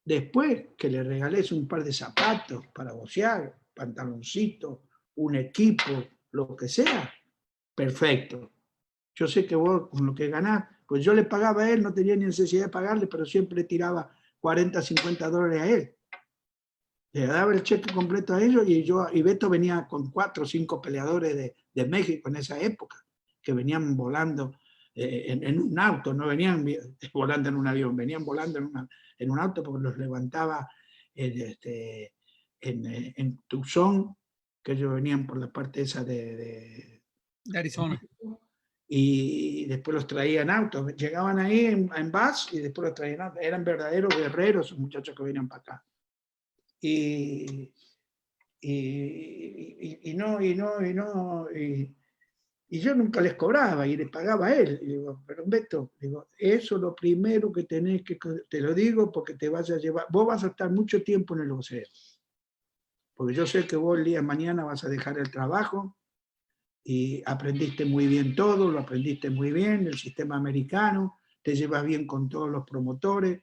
Después que le regales un par de zapatos para boxear, pantaloncito, un equipo, lo que sea, perfecto. Yo sé que vos con lo que ganás, pues yo le pagaba a él, no tenía ni necesidad de pagarle, pero siempre tiraba $40, $50 a él. Le daba el cheque completo a ellos, y Beto venía con 4 o 5 peleadores de México en esa época, que venían volando en un auto, no venían volando en un avión, venían volando en un auto, porque los levantaba en Tucson, que ellos venían por la parte esa
De Arizona.
y después los traían autos, llegaban ahí en bus y después los traían autos. Eran verdaderos guerreros esos muchachos que venían para acá. Y yo nunca les cobraba y les pagaba a él. Y digo, pero Beto, digo, eso es lo primero que tenés que, te lo digo porque te vas a llevar, vos vas a estar mucho tiempo en el boxeo, porque yo sé que vos el día de mañana vas a dejar el trabajo y aprendiste muy bien todo, lo aprendiste muy bien, el sistema americano, te llevas bien con todos los promotores.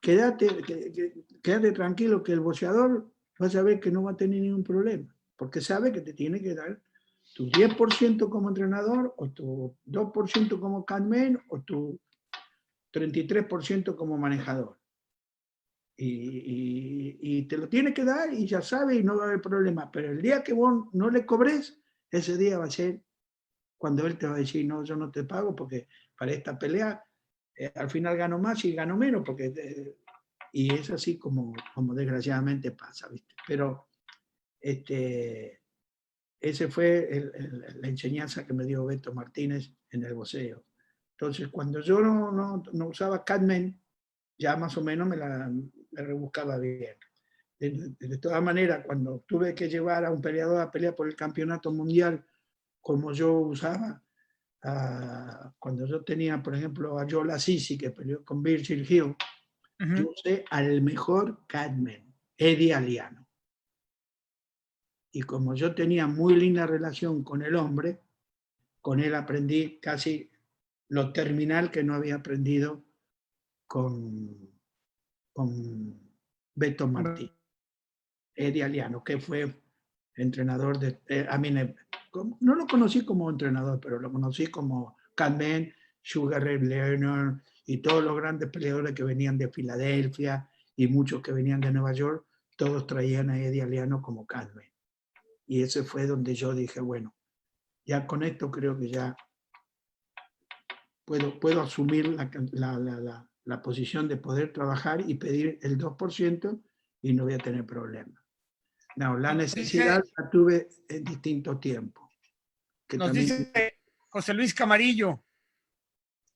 Quédate tranquilo, que el boxeador va a saber que no va a tener ningún problema, porque sabe que te tiene que dar tu 10% como entrenador, o tu 2% como catman, o tu 33% como manejador. Y te lo tiene que dar y ya sabe, y no va a haber problema. Pero el día que vos no le cobres, ese día va a ser cuando él te va a decir, no, yo no te pago porque para esta pelea al final gano más y gano menos, porque y es así como desgraciadamente pasa, ¿viste? Pero ese fue la enseñanza que me dio Beto Martínez en el boxeo. Entonces, cuando yo no usaba catman, ya más o menos me rebuscaba bien. De todas maneras, cuando tuve que llevar a un peleador a pelear por el campeonato mundial, como yo usaba, cuando yo tenía, por ejemplo, a Joe Lasisi, que peleó con Virgil Hill, yo usé al mejor catman, Eddie Aliano. Y como yo tenía muy linda relación con el hombre, con él aprendí casi lo terminal que no había aprendido con Beto Martí. Eddie Aliano, que fue entrenador no lo conocí como entrenador, pero lo conocí como catman, Sugar Ray Leonard y todos los grandes peleadores que venían de Filadelfia y muchos que venían de Nueva York, todos traían a Eddie Aliano como catman. Y ese fue donde yo dije, bueno, ya con esto creo que ya puedo asumir la posición de poder trabajar y pedir el 2% y no voy a tener problema. No, la necesidad la tuve en distintos tiempos.
Nos dice José Luis Camarillo,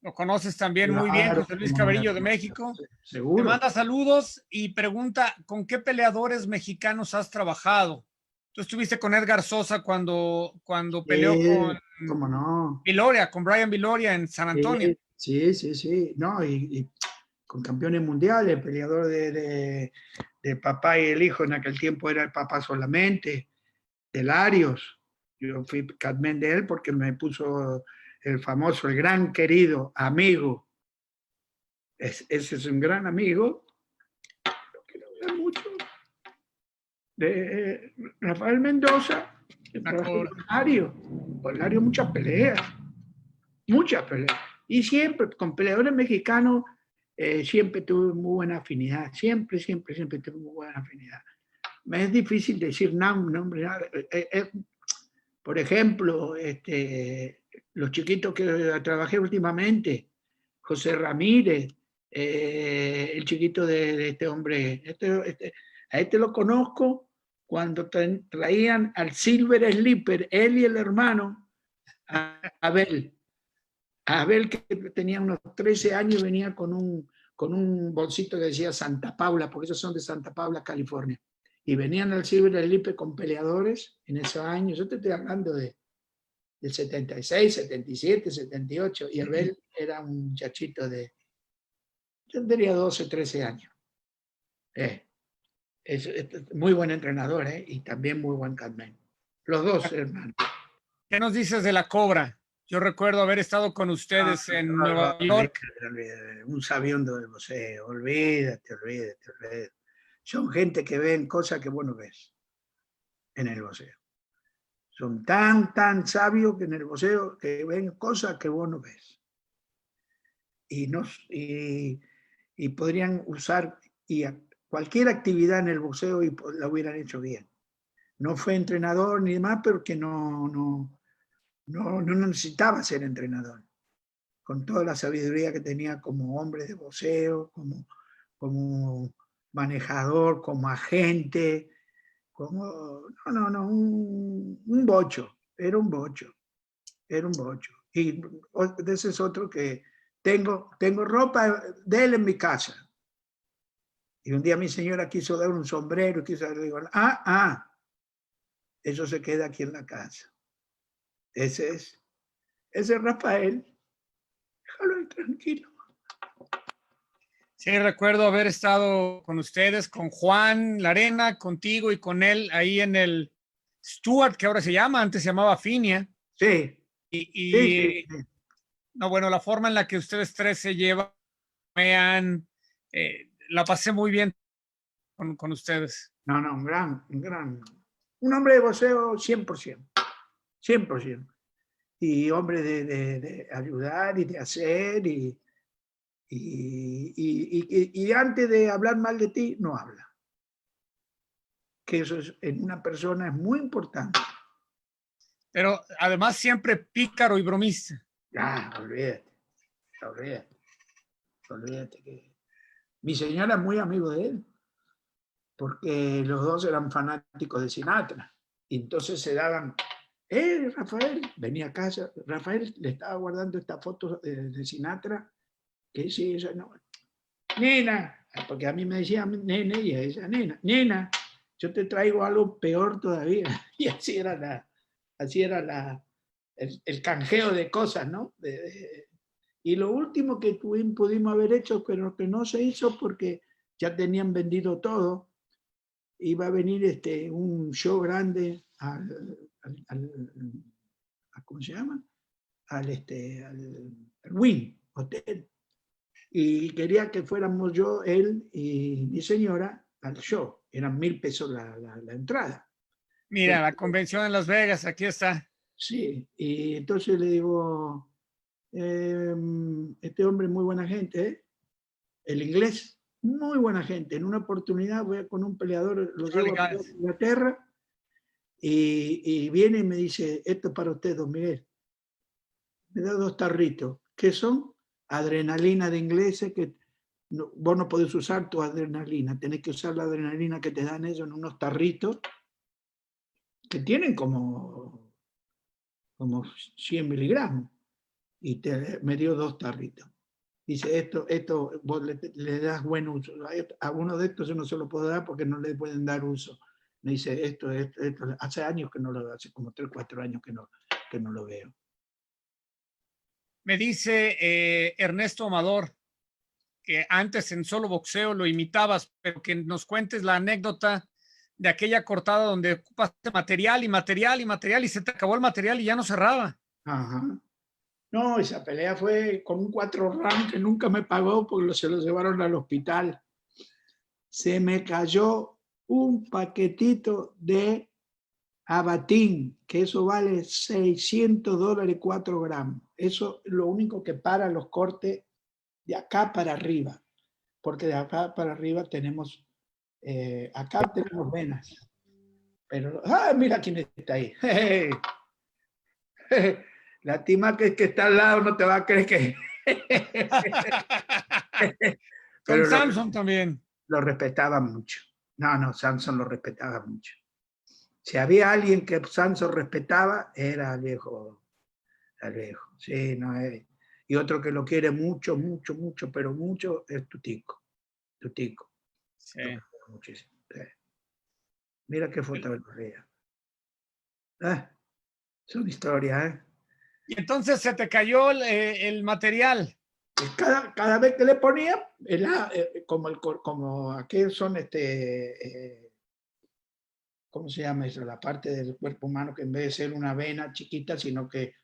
lo conoces también muy bien, José Luis Camarillo de México.
Seguro.
Te manda saludos y pregunta, ¿con qué peleadores mexicanos has trabajado? Tú estuviste con Edgar Sosa cuando peleó con
¿Cómo no?
Viloria, con Brian Viloria en San Antonio.
Sí, sí, sí. No, y con campeones mundiales, peleador de papá y el hijo, en aquel tiempo era el papá solamente, de Larios. Yo fui catman de él porque me puso el famoso, el gran querido amigo. Ese es un gran amigo, lo quiero ver mucho, de Rafael Mendoza, que
La
trabajó
cobra.
con Lario. Con Lario muchas peleas. Y siempre, con peleadores mexicanos, siempre tuve muy buena afinidad. Siempre, siempre, siempre tuve muy buena afinidad. Me es difícil decir nombre. Por ejemplo, los chiquitos que trabajé últimamente, José Ramírez, el chiquito de este hombre, a este lo conozco cuando traían al Silver Slipper, él y el hermano, a Abel. Abel, que tenía unos 13 años, venía con un bolsito que decía Santa Paula, porque ellos son de Santa Paula, California. Y venían al Silver Slipper con peleadores en esos años. Yo te estoy hablando del 76, 77, 78, y Abel era un muchachito tendría 12, 13 años. Es muy buen entrenador, y también muy buen catman. Los dos hermanos.
¿Qué nos dices de la cobra? Yo recuerdo haber estado con ustedes en Nueva York.
Un sabiondo del boxeo, olvídate. Son gente que ven cosas que vos no ves en el boxeo. Son tan sabios que en el boxeo que ven cosas que vos no ves. Y podrían usar cualquier actividad en el boxeo y la hubieran hecho bien. No fue entrenador ni demás, pero que no necesitaba ser entrenador. Con toda la sabiduría que tenía como hombre de boxeo, como manejador, como agente, un bocho, era un bocho. Y ese es otro que tengo ropa de él en mi casa. Y un día mi señora quiso dar un sombrero, digo, eso se queda aquí en la casa. Ese es Rafael. Déjalo ahí tranquilo.
Sí, recuerdo haber estado con ustedes, con Juan Larena, contigo y con él ahí en el Stuart, que ahora se llama, antes se llamaba Finia.
Sí.
Sí. No, bueno, la forma en la que ustedes tres se llevan, la pasé muy bien con ustedes.
No, un hombre de boxeo 100%, 100%. Y hombre de ayudar y de hacer y antes de hablar mal de ti, no habla. Que eso en una persona es muy importante.
Pero además siempre pícaro y bromista.
Olvídate que mi señora es muy amigo de él, porque los dos eran fanáticos de Sinatra. Y entonces se daban, Rafael, venía a casa, Rafael le estaba guardando esta foto de Sinatra, que sí, ella no. Nena, porque a mí me decían nene y a ella nena, yo te traigo algo peor todavía. Y así era el canjeo de cosas, ¿no? Y lo último que pudimos haber hecho, pero que no se hizo porque ya tenían vendido todo, iba a venir un show grande ¿cómo se llama? Al Wynn Hotel. Y quería que fuéramos yo, él y mi señora al show. Eran $1,000 la entrada.
Mira, la convención en Las Vegas, aquí está.
Sí, y entonces le digo, este hombre es muy buena gente, el inglés, muy buena gente. En una oportunidad voy con un peleador, lo llevo a Inglaterra y viene y me dice, esto es para usted, don Miguel. Me da 2 tarritos. ¿Qué son? Adrenalina de ingleses que vos no podés usar tu adrenalina, tenés que usar la adrenalina que te dan ellos en unos tarritos que tienen como 100 miligramos. Y me dio 2 tarritos. Dice, esto vos le das buen uso. A uno de estos yo no se lo puedo dar porque no le pueden dar uso. Me dice, esto hace años que no lo veo, hace como 3, 4 años que no lo veo.
Me dice Ernesto Amador que antes en Solo Boxeo lo imitabas, pero que nos cuentes la anécdota de aquella cortada donde ocupaste material y material y material y se te acabó el material y ya no cerraba.
Ajá. No, esa pelea fue con un 4 round que nunca me pagó porque se lo llevaron al hospital. Se me cayó un paquetito de Abatín, que eso vale $600 4 gramos. Eso es lo único que para los cortes de acá para arriba, porque de acá para arriba tenemos, acá tenemos venas. Pero, mira quién está ahí. La tima que está al lado no te va a creer que...
Con
Pero
Samson también.
lo respetaba mucho. No, Samson lo respetaba mucho. Si había alguien que Samson respetaba, era el viejo. Sí, no es. Y otro que lo quiere mucho, mucho, mucho, pero mucho, es Tutico. Tutico.
Sí.
Lo quiero muchísimo. Sí. Mira qué fotografía. Son historias, ¿eh?
Y entonces se te cayó el material.
Pues cada vez que le ponía, como aquí son ¿cómo se llama eso? La parte del cuerpo humano que en vez de ser una vena chiquita, sino que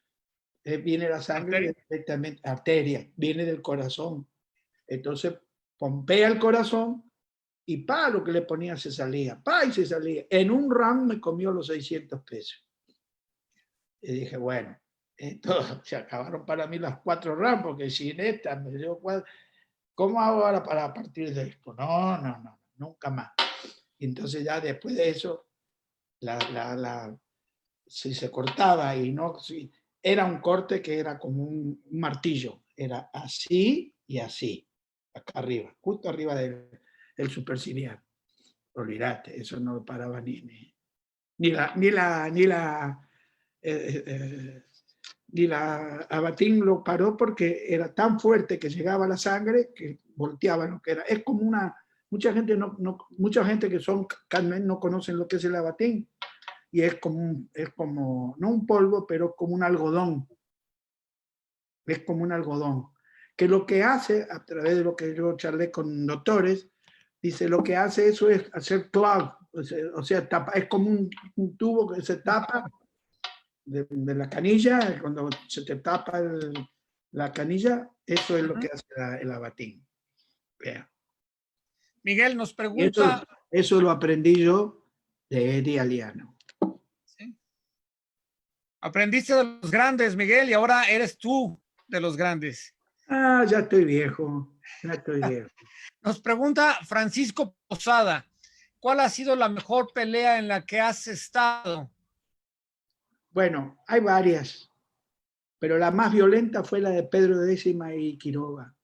viene la sangre
Arteria.
directamente, arteria, viene del corazón. Entonces pompea el corazón y lo que le ponía se salía, y se salía. En un round me comió los 600 pesos. Y dije, bueno, entonces se acabaron para mí las 4 rounds, porque sin esta me dio 4. ¿Cómo hago ahora para partir de esto? No, nunca más. Y entonces ya después de eso, si se cortaba y no, si, era un corte que era como un martillo, era así y así, acá arriba, justo arriba del superciliar. Olvídate, eso no paraba ni la Abatín lo paró porque era tan fuerte que llegaba la sangre que volteaba lo que era. Es como mucha gente mucha gente que son Carmen no conocen lo que es el Abatín y es como no un polvo, pero como un algodón. Es como un algodón. Que lo que hace, a través de lo que yo charlé con doctores, dice, lo que hace eso es hacer clog, o sea tapa, es como un tubo que se tapa de la canilla, cuando se te tapa la canilla, eso es lo que hace el Abatín. Vea.
Miguel nos
Y
pregunta.
eso lo aprendí yo de Eddie Aliano.
¿Sí? Aprendiste de los grandes, Miguel, y ahora eres tú de los grandes.
Ya estoy viejo, ya estoy viejo.
Nos pregunta Francisco Posada, ¿cuál ha sido la mejor pelea en la que has estado?
Bueno, hay varias, pero la más violenta fue la de Pedro Décima y Quiroga.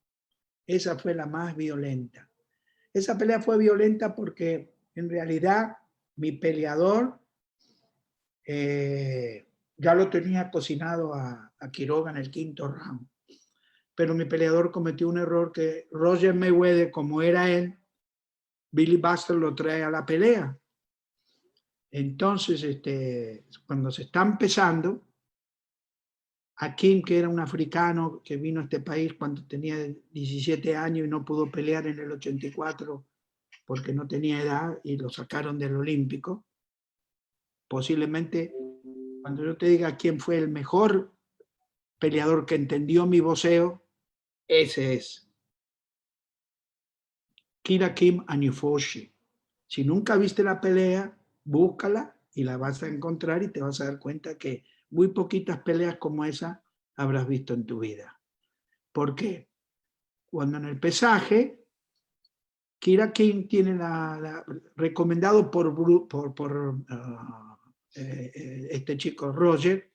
Esa fue la más violenta. Esa pelea fue violenta porque en realidad mi peleador ya lo tenía cocinado a Quiroga en el 5º round. Pero mi peleador cometió un error que Roger Mayweather, como era él, Billy Buster lo trae a la pelea. Entonces, cuando se está empezando, Hakim, que era un africano que vino a este país cuando tenía 17 años y no pudo pelear en el 84 porque no tenía edad y lo sacaron del Olímpico. Posiblemente, cuando yo te diga quién fue el mejor peleador que entendió mi boxeo, ese es Kid Hakim Anifoshi. Si nunca viste la pelea, búscala y la vas a encontrar y te vas a dar cuenta que muy poquitas peleas como esa habrás visto en tu vida. ¿Por qué? Cuando en el pesaje, Kid Hakim tiene recomendado por este chico Roger,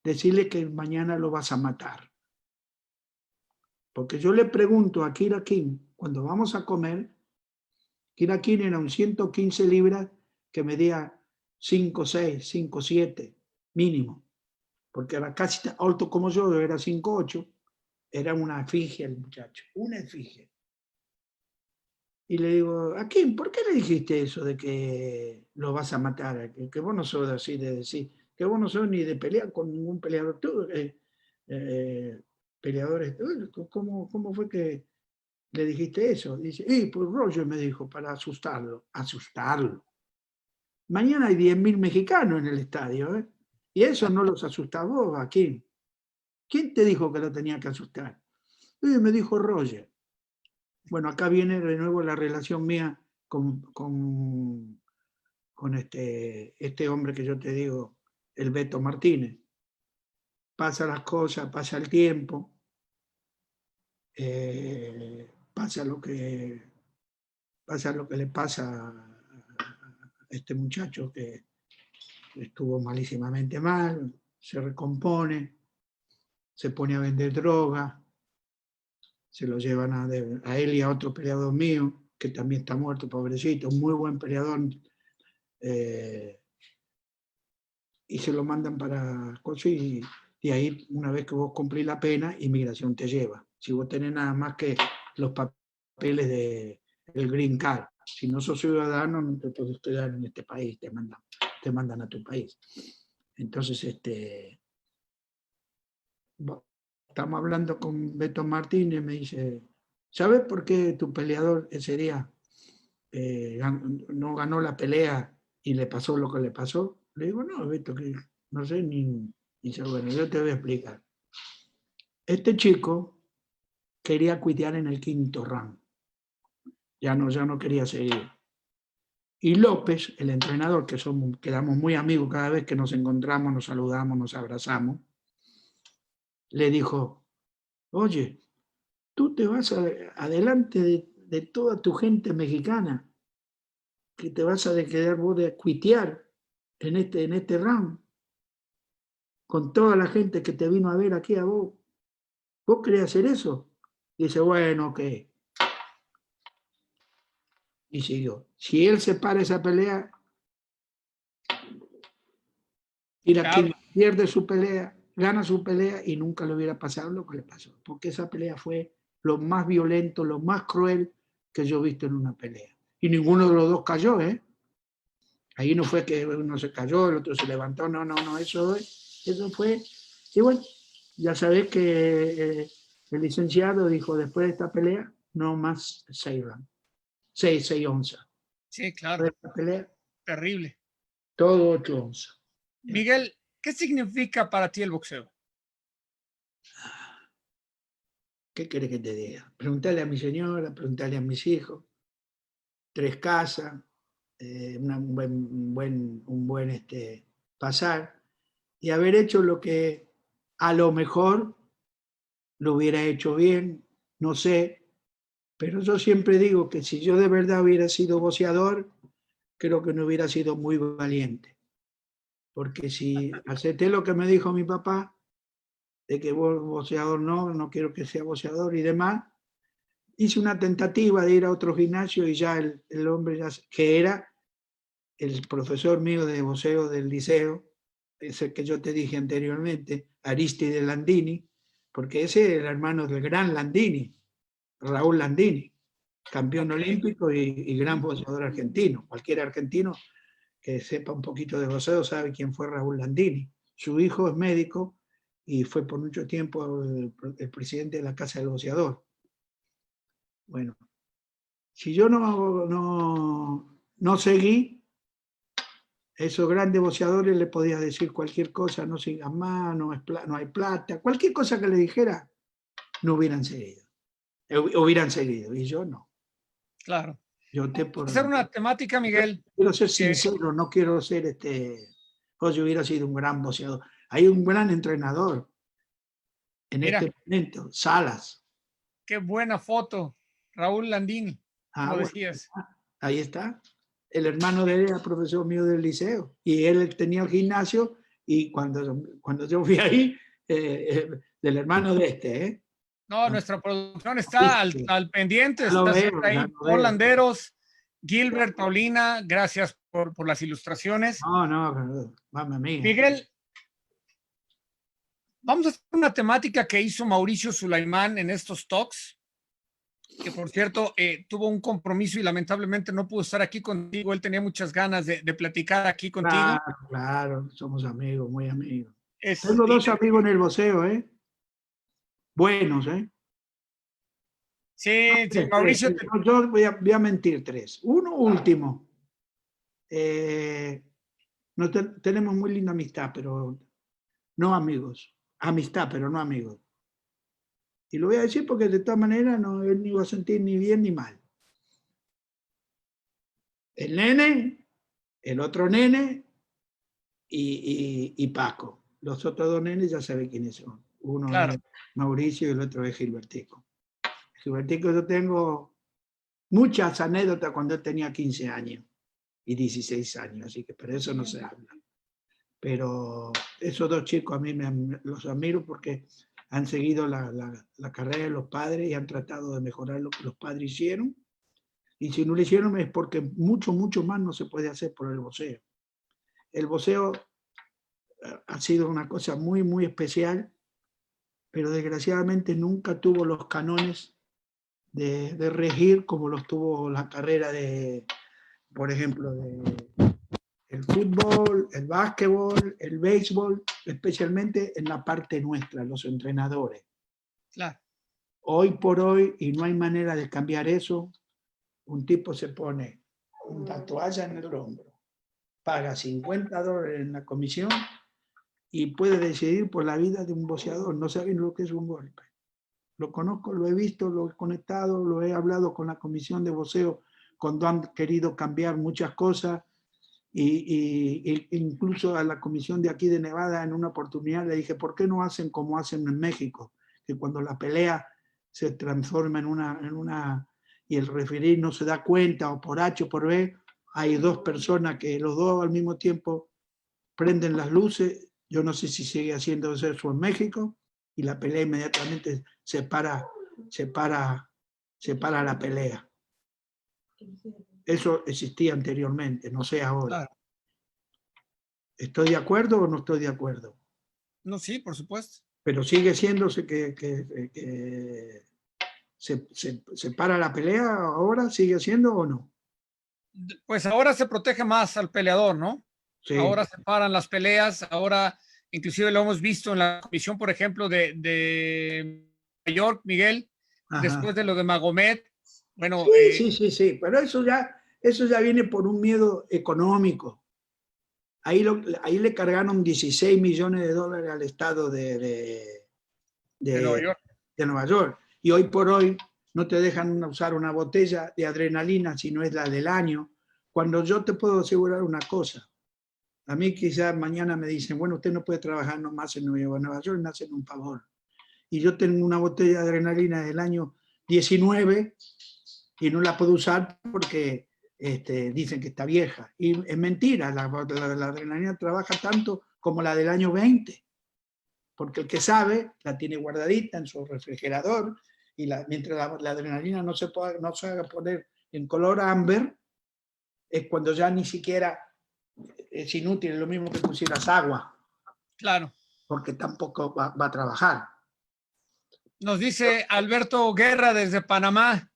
decirle que mañana lo vas a matar. Porque yo le pregunto a Kid Hakim, cuando vamos a comer, Kid Hakim era un 115 libras que medía 5'6", 5'7", mínimo. Porque era casi alto como yo era 5'8". Era una efigie el muchacho, una efigie. Y le digo, Hakim, ¿por qué le dijiste eso de que lo vas a matar? Que vos no sos así de decir, que vos no sos ni de pelear con ningún peleador. Tú, peleadores. ¿Cómo fue que le dijiste eso? Dice, pues Roger me dijo, para asustarlo. Asustarlo. Mañana hay 10.000 mexicanos en el estadio, ¿eh? Y eso no los asusta a vos, ¿a quién? ¿Quién te dijo que lo tenía que asustar? Me dijo Roger. Bueno, acá viene de nuevo la relación mía con este hombre que yo te digo, el Beto Martínez. Pasa las cosas, pasa el tiempo, pasa lo que le pasa a este muchacho que estuvo malísimamente mal, se recompone, se pone a vender droga, se lo llevan a él y a otro peleador mío, que también está muerto, pobrecito, un muy buen peleador, y se lo mandan para conseguir. Y ahí, una vez que vos cumplís la pena, inmigración te lleva. Si vos tenés nada más que los papeles del Green Card, si no sos ciudadano, no te puedes quedar en este país, te mandan a tu país. Entonces, estamos hablando con Beto Martínez, me dice, ¿sabes por qué tu peleador ese día no ganó la pelea y le pasó lo que le pasó? Le digo, no, Beto, que no sé ni... Dice, bueno, yo te voy a explicar. Este chico quería cuitear en el 5º round. Ya no quería seguir. Y López, el entrenador, que quedamos muy amigos cada vez que nos encontramos, nos saludamos, nos abrazamos, le dijo, oye, tú te vas adelante de toda tu gente mexicana, que te vas a quedar vos de cuitear en este round, con toda la gente que te vino a ver aquí a vos. ¿Vos querés hacer eso? Y dice, bueno, ok. Y siguió. Si él se para esa pelea,
Claro.
pierde su pelea, gana su pelea y nunca le hubiera pasado lo que le pasó. Porque esa pelea fue lo más violento, lo más cruel que yo he visto en una pelea. Y ninguno de los dos cayó, ¿eh? Ahí no fue que uno se cayó, el otro se levantó, no, eso fue. Y bueno, ya sabés que el licenciado dijo después de esta pelea, no más 6 rounds, 6 onzas.
Sí, claro.
De esta pelea,
Terrible.
todo 8 onzas.
Miguel, ¿qué significa para ti el boxeo?
¿Qué querés que te diga? Preguntale a mi señora, preguntale a mis hijos, 3 casas, un buen pasar, y haber hecho lo que a lo mejor lo hubiera hecho bien, no sé, pero yo siempre digo que si yo de verdad hubiera sido boxeador, creo que no hubiera sido muy valiente, porque si acepté lo que me dijo mi papá, de que vos boxeador no quiero que sea boxeador y demás, hice una tentativa de ir a otro gimnasio y ya el hombre, que era el profesor mío de boxeo del liceo, ese que yo te dije anteriormente, Aristide Landini, porque ese era el hermano del gran Landini, Raúl Landini, campeón olímpico y gran boxeador argentino. Cualquier argentino que sepa un poquito de boxeo sabe quién fue Raúl Landini. Su hijo es médico y fue por mucho tiempo el presidente de la Casa del Boxeador. Bueno, si yo no seguí, a esos grandes boxeadores le podía decir cualquier cosa, no sigas más, no hay plata, cualquier cosa que le dijera, no hubieran seguido. Hubieran seguido, y yo no.
Claro.
Yo
Hacer una temática, Miguel.
Quiero ser sincero, no quiero ser yo hubiera sido un gran boxeador. Hay un gran entrenador en este momento, Salas.
Qué buena foto, Raúl Landini, como
Bueno,
decías.
Ahí está. El hermano de él era profesor mío del liceo y él tenía el gimnasio y cuando yo fui ahí, del hermano de
No, nuestra producción está al pendiente, está siempre ahí. Paul Landeros, Gilbert, Paulina, gracias por las ilustraciones.
No, mamma mía.
Miguel, vamos a hacer una temática que hizo Mauricio Sulaimán en estos talks, que por cierto tuvo un compromiso y lamentablemente no pudo estar aquí contigo. Él tenía muchas ganas de platicar aquí contigo.
Claro, somos amigos, muy amigos.
Es,
Tengo 2 amigos en el boxeo, buenos, ¿eh?
Sí, sí,
Tres,
Mauricio.
tres. Yo voy a mentir tres. Uno último. No tenemos muy linda amistad, pero no amigos. Amistad, pero no amigos. Y lo voy a decir porque de todas maneras no, él ni va a sentir ni bien ni mal. El nene, el otro nene y Paco. Los otros dos nenes ya saben quiénes son. Uno
Claro.
es Mauricio y el otro es Gilbertico. Gilbertico, yo tengo muchas anécdotas cuando él tenía 15 años y 16 años, así que por eso no se habla. Pero esos dos chicos a mí los admiro porque han seguido la carrera de los padres y han tratado de mejorar lo que los padres hicieron. Y si no lo hicieron es porque mucho, mucho más no se puede hacer por el boxeo. El boxeo ha sido una cosa muy, muy especial, pero desgraciadamente nunca tuvo los canones de regir como los tuvo la carrera de, por ejemplo, el fútbol, el básquetbol, el béisbol, especialmente en la parte nuestra, los entrenadores.
Claro.
Hoy por hoy, y no hay manera de cambiar eso, un tipo se pone una toalla en el hombro, paga $50 en la comisión y puede decidir por la vida de un boxeador. No saben lo que es un golpe. Lo conozco, lo he visto, lo he conectado, lo he hablado con la comisión de boxeo cuando han querido cambiar muchas cosas. Y incluso a la comisión de aquí de Nevada en una oportunidad le dije, ¿por qué no hacen como hacen en México? Que cuando la pelea se transforma en una y el referee no se da cuenta, o por H o por B, hay dos personas que los dos al mismo tiempo prenden las luces. Yo no sé si sigue haciendo eso en México, y la pelea inmediatamente se para la pelea. Eso existía anteriormente, no sé ahora.
Claro.
¿Estoy de acuerdo o no estoy de acuerdo?
No, sí, por supuesto.
Pero sigue siéndose que se para la pelea ahora, ¿sigue siendo o no?
Pues ahora se protege más al peleador, ¿no?
Sí.
Ahora se paran las peleas, ahora inclusive lo hemos visto en la comisión, por ejemplo, de Nueva York, Miguel,
Ajá.
después de lo de Magomed. Bueno,
sí, pero eso ya viene por un miedo económico. Ahí le cargaron $16 millones al Estado
de Nueva York.
de Nueva York. Y hoy por hoy no te dejan usar una botella de adrenalina si no es la del año. Cuando yo te puedo asegurar una cosa, a mí quizás mañana me dicen, bueno, usted no puede trabajar nomás en Nueva York, me hacen un favor. Y yo tengo una botella de adrenalina del año 19 y no la puedo usar porque dicen que está vieja. Y es mentira, la adrenalina trabaja tanto como la del año 20, porque el que sabe la tiene guardadita en su refrigerador y mientras la adrenalina no se haga poner en color ámbar, es cuando ya ni siquiera es inútil, es lo mismo que pusieras agua.
Claro.
Porque tampoco va a trabajar.
Nos dice Alberto Guerra desde Panamá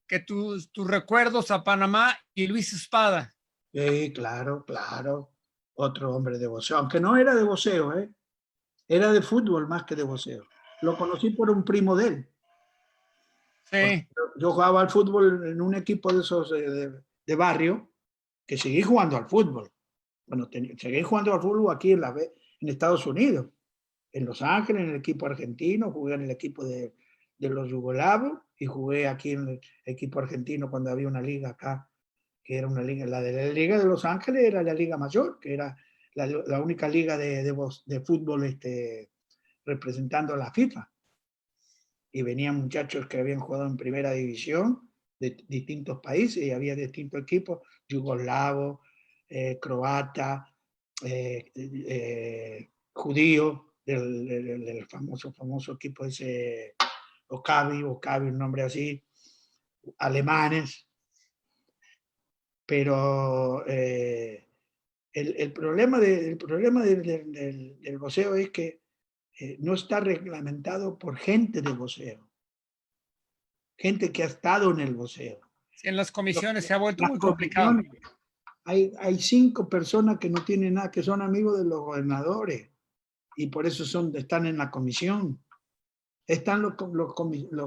que tus recuerdos a Panamá y Luis Espada.
Sí, claro. Otro hombre de boxeo, aunque no era de boxeo, era de fútbol más que de boxeo. Lo conocí por un primo de él.
Sí.
Yo jugaba al fútbol en un equipo de esos de barrio, que seguí jugando al fútbol. Bueno, seguí jugando al fútbol aquí en Estados Unidos, en Los Ángeles, en el equipo argentino, jugué en el equipo de los yugoslavos y jugué aquí en el equipo argentino cuando había una liga acá, que era una liga, la de la Liga de Los Ángeles era la Liga Mayor, que era la única liga de fútbol representando a la FIFA. Y venían muchachos que habían jugado en primera división de distintos países y había distintos equipos, yugoslavos, croata, judío, del famoso equipo ese, Okavi, un nombre así, alemanes. Pero el problema del boxeo es que no está reglamentado por gente de boxeo, gente que ha estado en el boxeo.
En las comisiones se ha vuelto
Las
muy complicado.
Hay 5 personas que no tienen nada, que son amigos de los gobernadores y por eso están en la comisión. Están los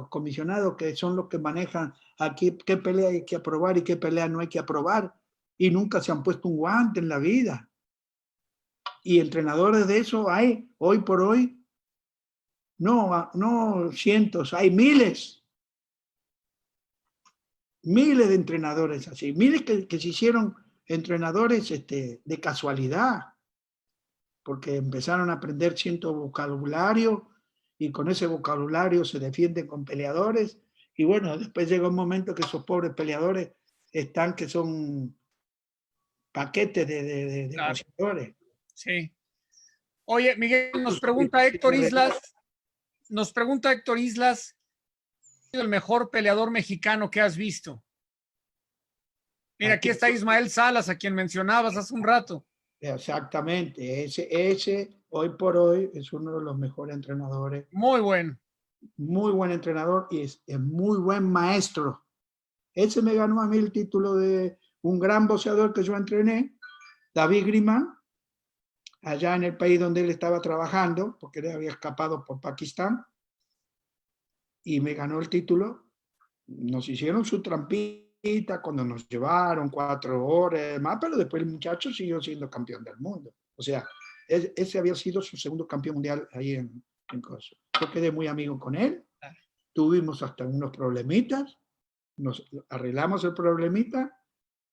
comisionados que son los que manejan aquí qué pelea hay que aprobar y qué pelea no hay que aprobar. Y nunca se han puesto un guante en la vida. Y entrenadores de eso hay hoy por hoy. No cientos, hay miles. Miles de entrenadores así. Miles que se hicieron entrenadores de casualidad. Porque empezaron a aprender cierto vocabulario y con ese vocabulario se defienden con peleadores. Y bueno, después llega un momento que esos pobres peleadores están que son paquetes de
Claro.
boxeadores.
Sí. Oye, Miguel, nos pregunta Héctor Islas, el mejor peleador mexicano que has visto. Mira, aquí está Ismael Salas, a quien mencionabas hace un rato.
Exactamente, ese hoy por hoy es uno de los mejores entrenadores.
Muy bueno.
Muy buen entrenador y es muy buen maestro. Ese me ganó a mí el título de un gran boxeador que yo entrené, David Grimán, allá en el país donde él estaba trabajando, porque él había escapado por Pakistán, y me ganó el título. Nos hicieron su trampita cuando nos llevaron 4 horas más, pero después el muchacho siguió siendo campeón del mundo. O sea, ese había sido su segundo campeón mundial ahí en Kosovo. Yo quedé muy amigo con él, tuvimos hasta unos problemitas, nos arreglamos el problemita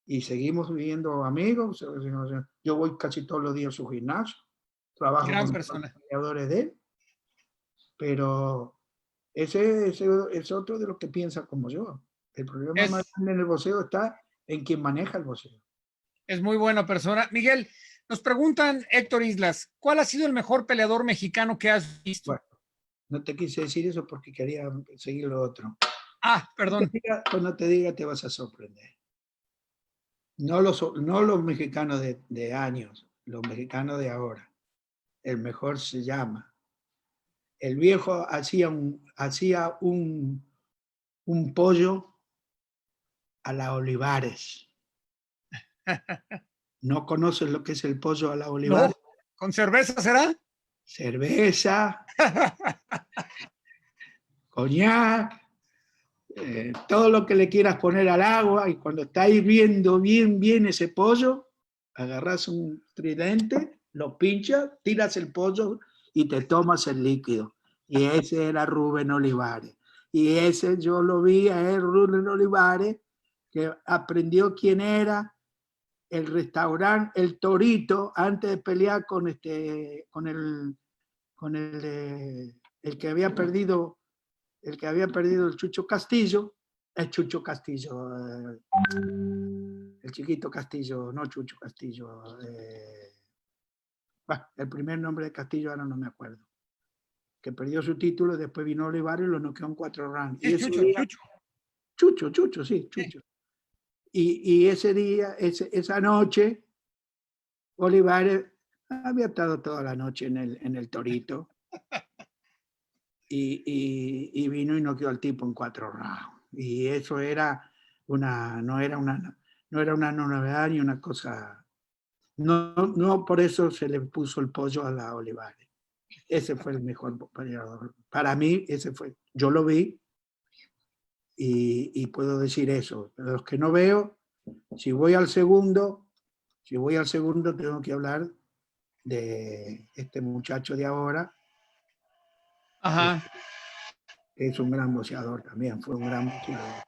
y seguimos viviendo amigos. Yo voy casi todos los días a su gimnasio, trabajo
Gran
con
persona.
los peleadores de él, pero ese es otro de los que piensa como yo. El problema más grande en el boxeo está en quien maneja el boxeo.
Es muy buena persona. Miguel, nos preguntan, Héctor Islas, ¿cuál ha sido el mejor peleador mexicano que has visto?
Bueno, no te quise decir eso porque quería seguir lo otro.
Ah, perdón.
Cuando te diga te vas a sorprender. No los mexicanos de años, los mexicanos de ahora. El mejor se llama. El viejo hacía un pollo a la Olivares. ¿No conoces lo que es el pollo a la Olivares?
No. ¿Con cerveza será?
Cerveza, coñac, todo lo que le quieras poner al agua, y cuando está hirviendo bien ese pollo, agarras un tridente, lo pinchas, tiras el pollo y te tomas el líquido. Y ese era Rubén Olivares. Y ese yo lo vi a él, Rubén Olivares, que aprendió quién era el restaurante El Torito antes de pelear con el que había perdido el Chucho Castillo, el chiquito Castillo, no Chucho Castillo, el primer nombre de Castillo ahora no me acuerdo, que perdió su título y después vino Olivares y lo noqueó en 4 rounds.
Sí,
Chucho. Y ese día, esa noche, Olivares había estado toda la noche en el Torito y vino y noqueó al tipo en 4 rounds. Y eso era no era una novedad ni una cosa. No por eso se le puso el pollo a la Olivares. Ese fue el mejor peleador. Para mí, ese fue. Yo lo vi y puedo decir eso. Pero los que no veo, si voy al segundo, tengo que hablar de este muchacho de ahora.
Ajá.
Es un gran boxeador también, fue un gran boxeador.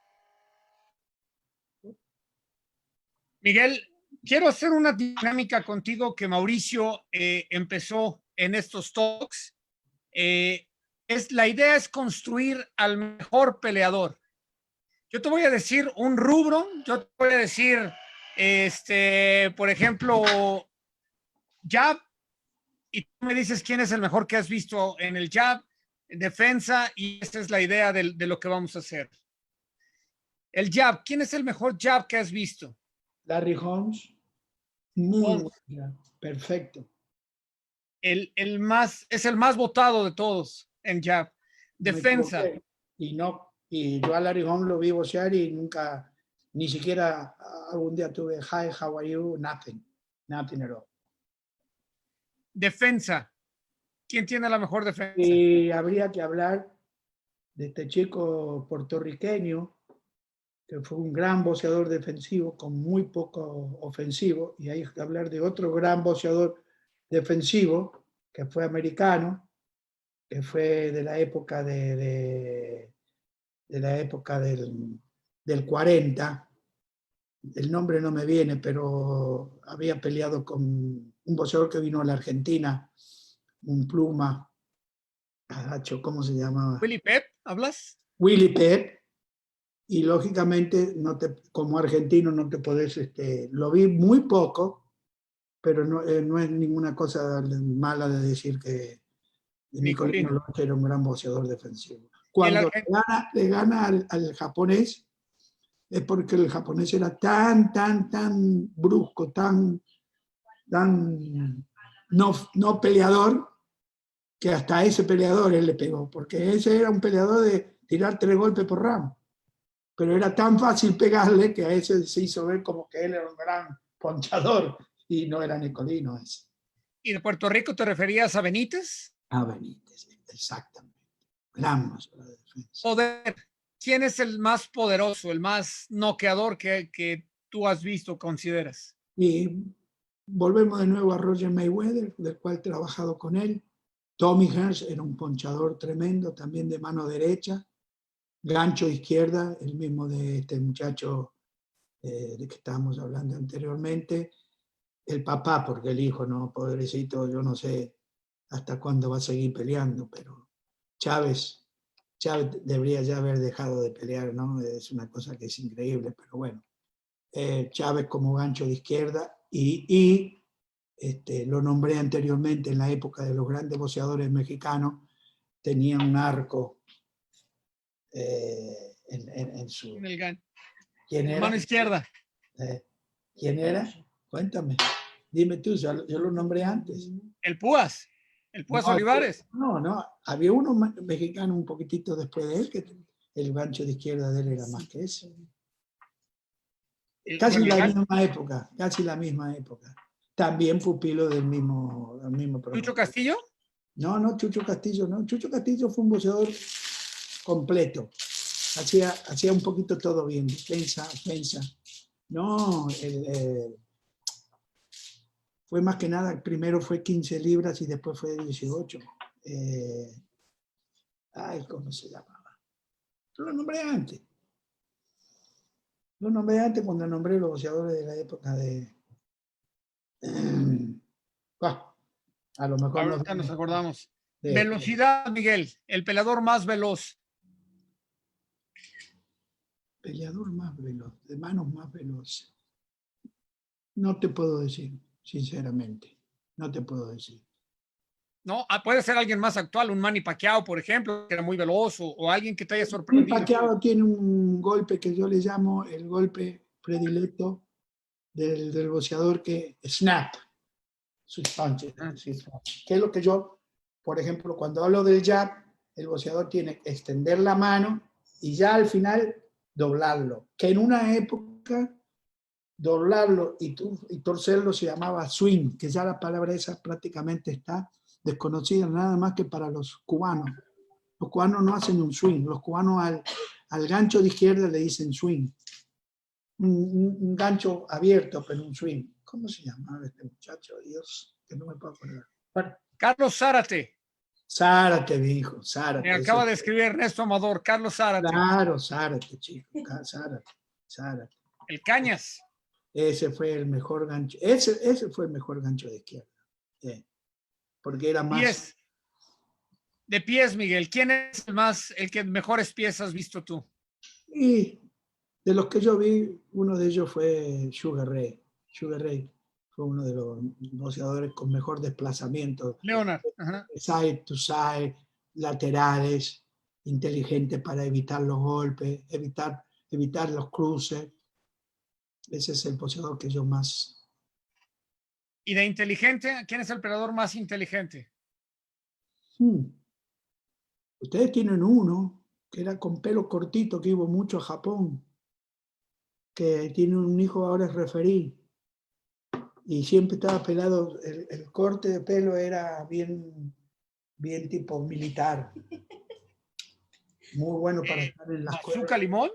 Miguel, quiero hacer una dinámica contigo que Mauricio empezó en estos talks. La idea es construir al mejor peleador. Yo te voy a decir un rubro, yo te voy a decir, por ejemplo, jab, y tú me dices quién es el mejor que has visto en el jab, defensa, y esa es la idea de lo que vamos a hacer. El jab, ¿quién es el mejor jab que has visto?
Larry Holmes, muy bueno, perfecto.
Es el más votado de todos en jab. Defensa.
Y yo a Larry Holmes lo vi boxear y nunca, ni siquiera algún día tuve hi, how are you, nothing at all.
Defensa. ¿Quién tiene la mejor defensa?
Y habría que hablar de este chico puertorriqueño, que fue un gran boxeador defensivo con muy poco ofensivo, y hay que hablar de otro gran boxeador defensivo, que fue americano, que fue de la época de la época del 40. El nombre no me viene, pero había peleado con un boxeador que vino a la Argentina, un pluma, ¿cómo se llamaba?
Willie Pep, ¿hablas?
Willie Pep. Y lógicamente, como argentino no te podés, lo vi muy poco, pero no es ninguna cosa mala de decir que Nicolino
Nicolino.
López era un gran boxeador defensivo.
Y el
Cuando le gana al japonés, es porque el japonés era tan brusco, tan no peleador, que hasta ese peleador él le pegó, porque ese era un peleador de tirar 3 golpes por round. Pero era tan fácil pegarle que a ese se hizo ver como que él era un gran ponchador y no era Nicolino ese.
¿Y de Puerto Rico te referías a Benítez?
A Benítez, exactamente. Gran boxeador de defensa.
Poder. ¿Quién es el más poderoso, el más noqueador que tú has visto, consideras?
Y volvemos de nuevo a Roger Mayweather, del cual he trabajado con él. Tommy Hearns era un ponchador tremendo, también de mano derecha. Gancho izquierda, el mismo de este muchacho de que estábamos hablando anteriormente. El papá, porque el hijo, no, pobrecito, yo no sé hasta cuándo va a seguir peleando, pero Chávez debería ya haber dejado de pelear, ¿no? Es una cosa que es increíble, pero bueno. Chávez como gancho de izquierda y lo nombré anteriormente en la época de los grandes boxeadores mexicanos, tenía un arco en su...
En el gan.
¿Quién era?
Mano izquierda.
¿Quién era? Cuéntame. Dime tú, yo lo nombré antes.
El Púas. El Púas
No,
Olivares.
no. Había uno mexicano un poquitito después de él, que el gancho de izquierda de él era más que ese. Casi la misma época. También pupilo del mismo promotor.
¿Chucho Castillo?
No, Chucho Castillo no. Chucho Castillo fue un boxeador completo. Hacía un poquito todo bien, defensa, ofensa. No, fue más que nada, primero fue 15 libras y después fue 18. ¿Cómo se llamaba? Yo lo nombré antes. Cuando nombré los boxeadores de la época de... a lo mejor
Ahorita nos acordamos.
de
Velocidad, Miguel. El peleador más veloz.
peleador más veloz, de manos más veloces. No te puedo decir, sinceramente. No te puedo decir.
No, puede ser alguien más actual, un Manny Pacquiao, por ejemplo, que era muy veloz, o alguien que te haya sorprendido.
Pacquiao tiene un golpe que yo le llamo el golpe predilecto del boxeador, que snap, sus punches. Que es lo que yo, por ejemplo, cuando hablo del jab, el boxeador tiene que extender la mano y ya al final doblarlo. Que en una época doblarlo y torcerlo se llamaba swing, que ya la palabra esa prácticamente está desconocida nada más que para los cubanos. Los cubanos no hacen un swing, los cubanos al gancho de izquierda le dicen swing. Un gancho abierto, pero un swing. ¿Cómo se llamaba este muchacho? Dios, que no me puedo acordar. Bueno.
Carlos Zárate.
Zárate, viejo, Zárate.
Me acaba de escribir Ernesto Amador, Carlos Zárate.
Claro, Zárate, chico, Zárate.
El Cañas.
Ese fue el mejor gancho. Ese fue el mejor gancho de izquierda. Porque era más...
Pies. De pies, Miguel. ¿Quién es el que mejores pies has visto tú?
Y de los que yo vi, uno de ellos fue Sugar Ray. Sugar Ray fue uno de los boxeadores con mejor desplazamiento.
Leonard.
Side to side, laterales, inteligente para evitar los golpes, evitar los cruces. Ese es el boxeador que yo más...
¿Y de inteligente? ¿Quién es el peleador más inteligente?
Ustedes tienen uno que era con pelo cortito, que iba mucho a Japón, que tiene un hijo, ahora es referí, y siempre estaba pelado, el corte de pelo era bien tipo militar. muy bueno para estar en las
¿Azúcar
cuerdas.
limón?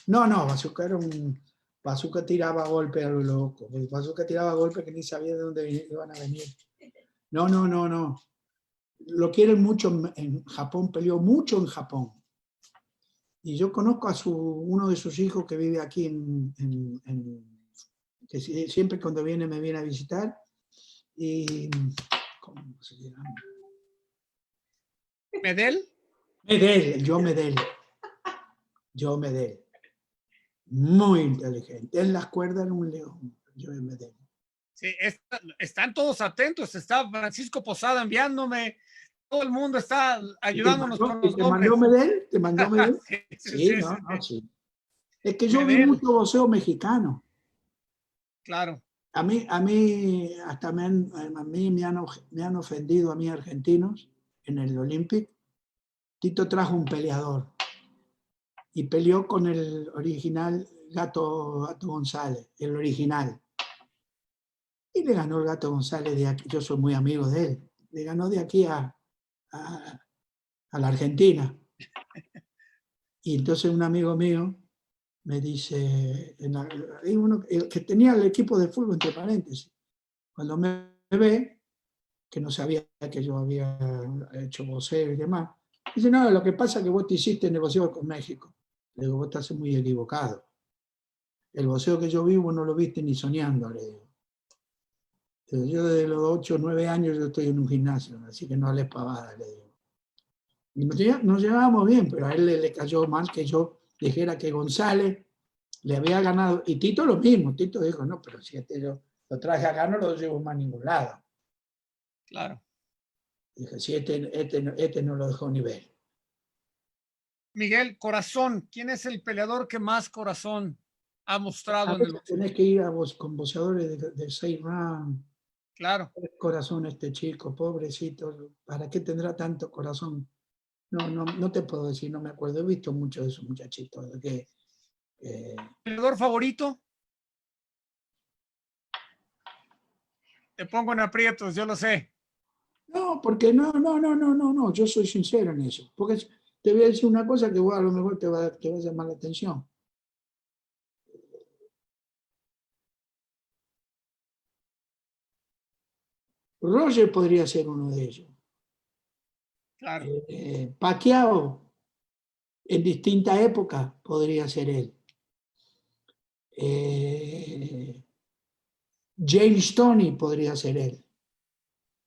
No, Bazooka era un... Bazooka tiraba golpe a lo loco. Bazooka tiraba golpe que ni sabía de dónde iban a venir. No. Lo quieren mucho en Japón, peleó mucho en Japón. Y yo conozco a uno de sus hijos que vive aquí que siempre cuando viene me viene a visitar. Y, ¿cómo se llama?
¿Medel?
Yo Medel. Muy inteligente. En las cuerdas era un león. Yo Medel.
Sí, están todos atentos. Está Francisco Posada enviándome. Todo el mundo está ayudándonos con los nombres.
¿Te mandó Medel? Sí. Es que yo vi
Medel.
mucho boxeo mexicano.
Claro.
A mí hasta me han ofendido a mí argentinos en el Olympic. Tito trajo un peleador y peleó con el original Gato González, el original. Y le ganó el Gato González de aquí. Yo soy muy amigo de él. Le ganó de aquí a la Argentina. Y entonces un amigo mío me dice, hay uno que tenía el equipo de fútbol entre paréntesis, cuando me ve, que no sabía que yo había hecho boxeo y demás, dice, no, lo que pasa es que vos te hiciste negociar con México. Le digo, vos estás muy equivocado. El boxeo que yo vivo no lo viste ni soñando, le digo. Yo desde los 8 o 9 años yo estoy en un gimnasio, así que no hables pavadas, le digo. Y nos llevábamos bien, pero a él le cayó mal que yo dijera que González le había ganado. Y Tito lo mismo. Tito dijo, no, pero si yo lo traje acá no lo llevo más a ningún lado.
Claro.
Dije, si este no lo dejó ni ver.
Miguel, corazón. ¿Quién es el peleador que más corazón ha mostrado en el boxeo?
Tenés que ir con boxeadores de 6 rounds.
Claro.
Corazón este chico, pobrecito. ¿Para qué tendrá tanto corazón? No te puedo decir, no me acuerdo. He visto muchos de esos muchachitos.
¿Peleador favorito? Te pongo en aprietos, yo lo sé.
No, porque no. Yo soy sincero en eso. Porque te voy a decir una cosa que vos a lo mejor te va a llamar la atención. Roger podría ser uno de ellos.
Claro.
Pacquiao, en distinta época, podría ser él. James Toney podría ser él.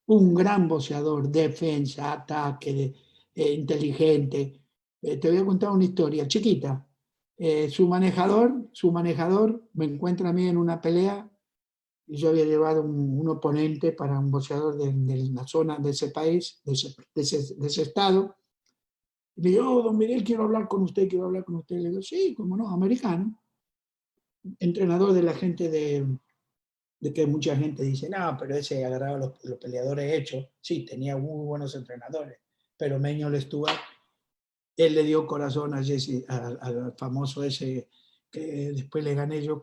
Un gran boxeador, defensa, ataque, inteligente. Te voy a contar una historia chiquita. Su manejador me encuentra a mí en una pelea y yo había llevado un oponente para un boxeador de la zona de ese país, de ese estado. Y me dijo, oh, don Miguel, quiero hablar con usted. Le digo, sí, cómo no, americano. Entrenador de la gente de que mucha gente dice, no, pero ese agarraba los peleadores hechos. Sí, tenía muy buenos entrenadores, pero Meñol Stuart, él le dio corazón a Jesse, al famoso ese, que después le gané yo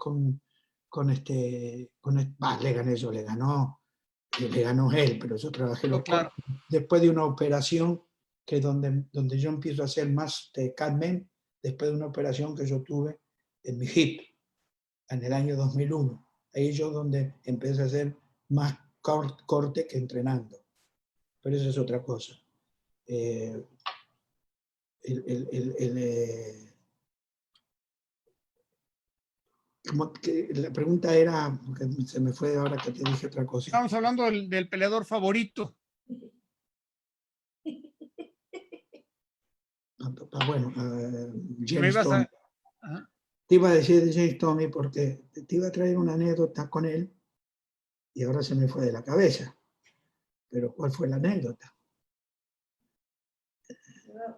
le ganó él, pero yo trabajé los
Claro.
después de una operación que donde yo empiezo a hacer más de Catman, después de una operación que yo tuve en mi hip en el año 2001. Ahí yo donde empecé a hacer más corte que entrenando. Pero eso es otra cosa. La pregunta era, porque se me fue ahora que te dije otra cosa.
Estamos hablando del peleador favorito.
Bueno, James Toney.
Ajá.
Te iba a decir de James Toney porque te iba a traer una anécdota con él y ahora se me fue de la cabeza. Pero ¿cuál fue la anécdota?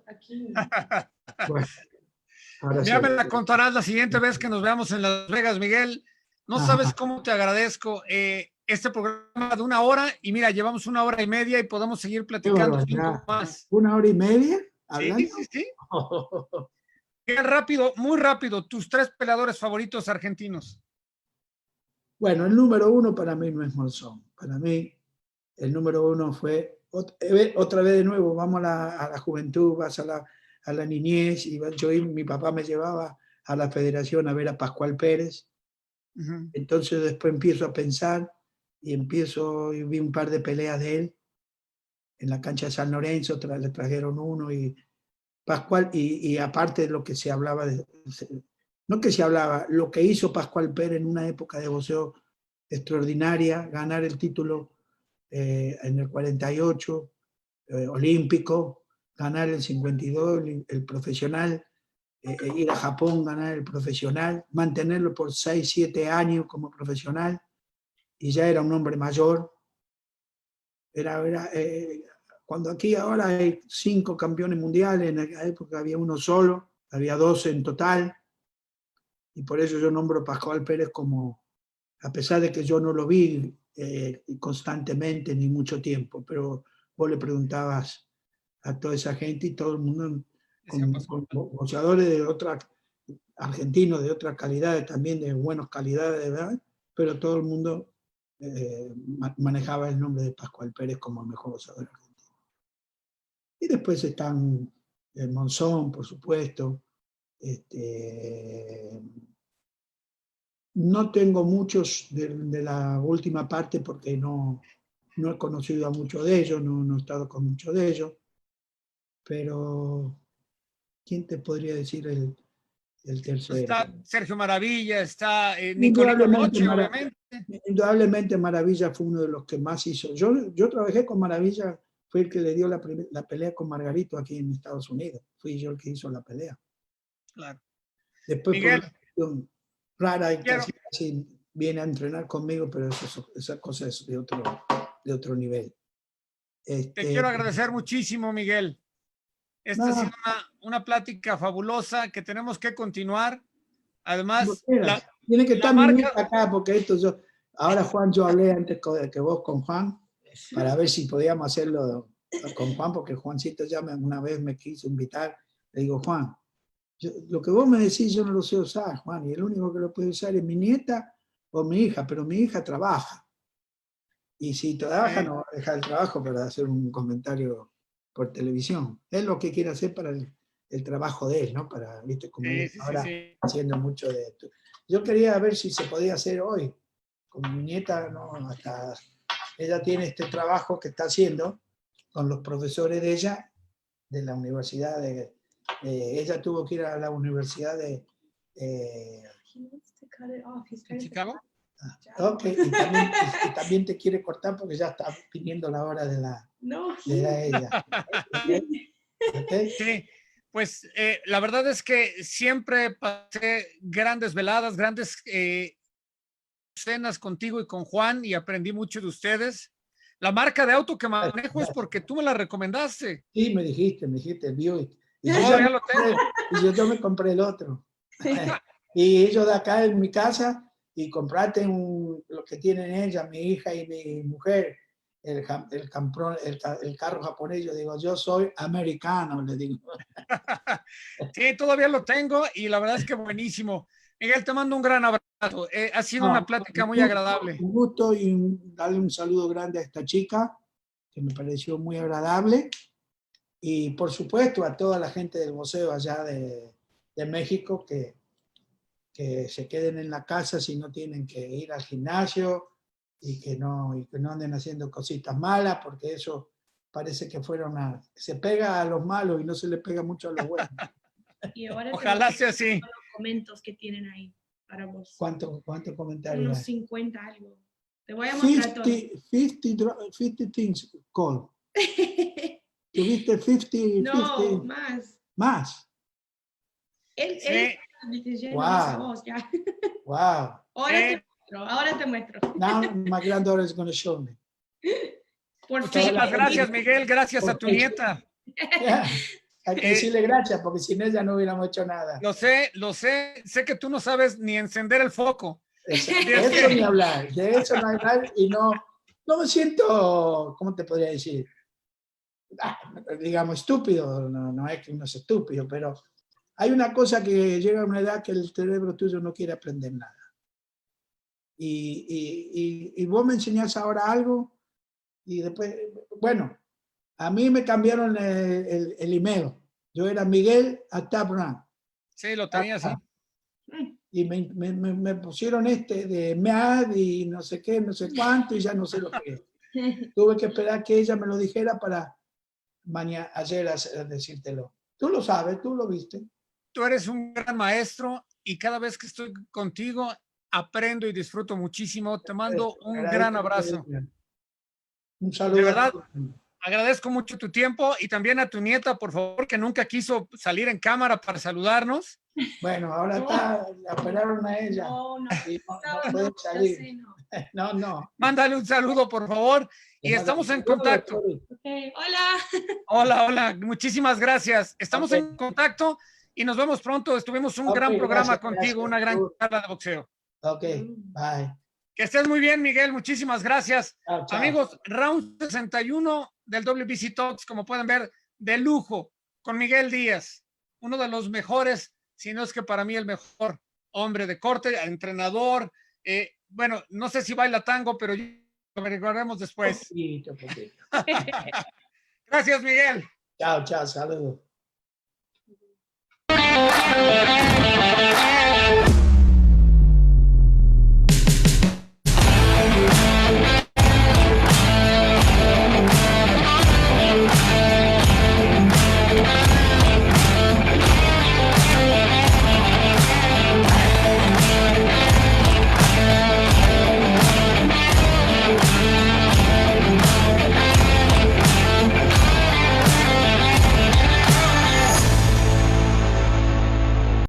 Aquí.
Bueno,
ya me la contarás la siguiente vez que nos veamos en Las Vegas, Miguel. No sabes cómo te agradezco este programa de 1 hora y mira, llevamos 1 hora y media y podemos seguir platicando 5 más.
1 hora y media hablando.
Sí. Rápido, muy rápido, tus 3 peleadores favoritos argentinos.
Bueno, el número 1 para mí no es Monzón. Para mí, el número 1 fue, otra vez de nuevo, vamos a la juventud, vas a a la niñez, mi papá me llevaba a la federación a ver a Pascual Pérez. Entonces después empiezo a pensar y vi un par de peleas de él en la cancha de San Lorenzo, le trajeron uno y Pascual, y aparte de lo que se hablaba, no que se hablaba, lo que hizo Pascual Pérez en una época de boxeo extraordinaria, ganar el título en el 48, olímpico, ganar el 52, el profesional, ir a Japón, ganar el profesional, mantenerlo por 6, 7 años como profesional, y ya era un hombre mayor. Cuando aquí ahora hay 5 campeones mundiales, en aquella época había uno solo, había 12 en total, y por eso yo nombro a Pascual Pérez como, a pesar de que yo no lo vi constantemente ni mucho tiempo, pero vos le preguntabas a toda esa gente y todo el mundo, con boxeadores de otra, argentinos de otra calidad, también de buenas calidades, ¿verdad? Pero todo el mundo manejaba el nombre de Pascual Pérez como el mejor boxeador argentino. Y después están el Monzón, por supuesto. No tengo muchos de la última parte porque no he conocido a muchos de ellos, no he estado con muchos de ellos, pero ¿quién te podría decir el tercero?
Está Sergio Maravilla, está Nicolino Roche, obviamente.
Indudablemente Maravilla fue uno de los que más hizo. Yo trabajé con Maravilla, fue el que le dio la pelea con Margarito aquí en Estados Unidos. Fui yo el que hizo la pelea.
Claro.
Después,
Miguel,
por una cuestión rara, y casi viene a entrenar conmigo, pero esa cosa es de otro nivel.
Te quiero agradecer muchísimo, Miguel. Esta ha sido una plática fabulosa que tenemos que continuar. Además,
tiene que estar mi nieta acá, porque ahora Juan, yo hablé antes que vos con Juan, para ver si podíamos hacerlo con Juan, porque Juancito ya una vez me quiso invitar. Le digo, Juan, lo que vos me decís yo no lo sé usar, Juan, y el único que lo puede usar es mi nieta o mi hija, pero mi hija trabaja. Y si trabaja, no va a dejar el trabajo para hacer un comentario por televisión. Es lo que quiere hacer para el trabajo de él, ¿no? Para, viste, como ahora haciendo mucho de esto. Yo quería ver si se podía hacer hoy. Con mi nieta, no, hasta ella tiene este trabajo que está haciendo con los profesores de ella, de la universidad ella tuvo que ir a la universidad de
Chicago.
Ok, y también te quiere cortar porque ya está pidiendo la hora de ella. ¿Okay?
Sí, pues la verdad es que siempre pasé grandes veladas, grandes cenas contigo y con Juan y aprendí mucho de ustedes. La marca de auto que manejo es porque tú me la recomendaste.
Sí, me dijiste, el Buick. Y
ya lo tengo.
Y yo me compré el otro. Y ellos de acá en mi casa, y comprate lo que tienen ella, mi hija y mi mujer, el carro japonés. Yo digo, yo soy americano, le digo.
Sí, todavía lo tengo y la verdad es que buenísimo. Miguel, te mando un gran abrazo. Ha sido una plática muy agradable.
Un gusto y darle un saludo grande a esta chica, que me pareció muy agradable. Y por supuesto a toda la gente del boxeo allá de México que se queden en la casa si no tienen que ir al gimnasio y que no anden haciendo cositas malas, porque eso parece que se pega a los malos y no se le pega mucho a los buenos.
Y ahora
ojalá sea así.
Los comentarios que tienen ahí para vos.
¿Cuántos comentarios?
Unos 50 algo. Te voy a mostrar todo.
50 things called. ¿Tuviste 50?
No, más.
¿Más?
Él
wow.
A vos, ya.
Wow.
Ahora te muestro.
Now my granddaughter is going to show me.
Muchísimas gracias, Miguel. Gracias a tu nieta.
Hay que decirle gracias, porque sin ella no hubiéramos hecho nada.
Lo sé. Sé que tú no sabes ni encender el foco.
De eso ni hablar. De eso no hablar y no me siento, ¿cómo te podría decir? Digamos, estúpido. No es que uno es estúpido, pero hay una cosa que llega a una edad que el cerebro tuyo no quiere aprender nada. Y vos me enseñás ahora algo y después, bueno, a mí me cambiaron el email. Yo era Miguel Atabran.
Sí, lo tenía así.
Y me pusieron de MEAD y no sé qué, no sé cuánto, y ya no sé lo que es. Tuve que esperar que ella me lo dijera para ayer decírtelo. Tú lo sabes, tú lo viste.
Tú eres un gran maestro y cada vez que estoy contigo aprendo y disfruto muchísimo. Te mando un gran abrazo.
Un saludo.
De verdad, agradezco mucho tu tiempo y también a tu nieta, por favor, que nunca quiso salir en cámara para saludarnos.
Bueno, ahora la operaron a ella.
No, no.
Y no puede salir.
Sí, no.
No.
Mándale un saludo, por favor, y estamos en contacto.
Okay. Hola.
Hola, hola, muchísimas gracias. Estamos en contacto y nos vemos pronto. Estuvimos un gran programa contigo, una gran charla de boxeo.
Ok, bye.
Que estés muy bien, Miguel. Muchísimas gracias.
Chao, chao.
Amigos, round 61 del WBC Talks, como pueden ver, de lujo, con Miguel Díaz, uno de los mejores, si no es que para mí el mejor hombre de corte, entrenador. Bueno, no sé si baila tango, pero lo averiguaremos después.
Poquito.
Gracias, Miguel.
Chao, saludos.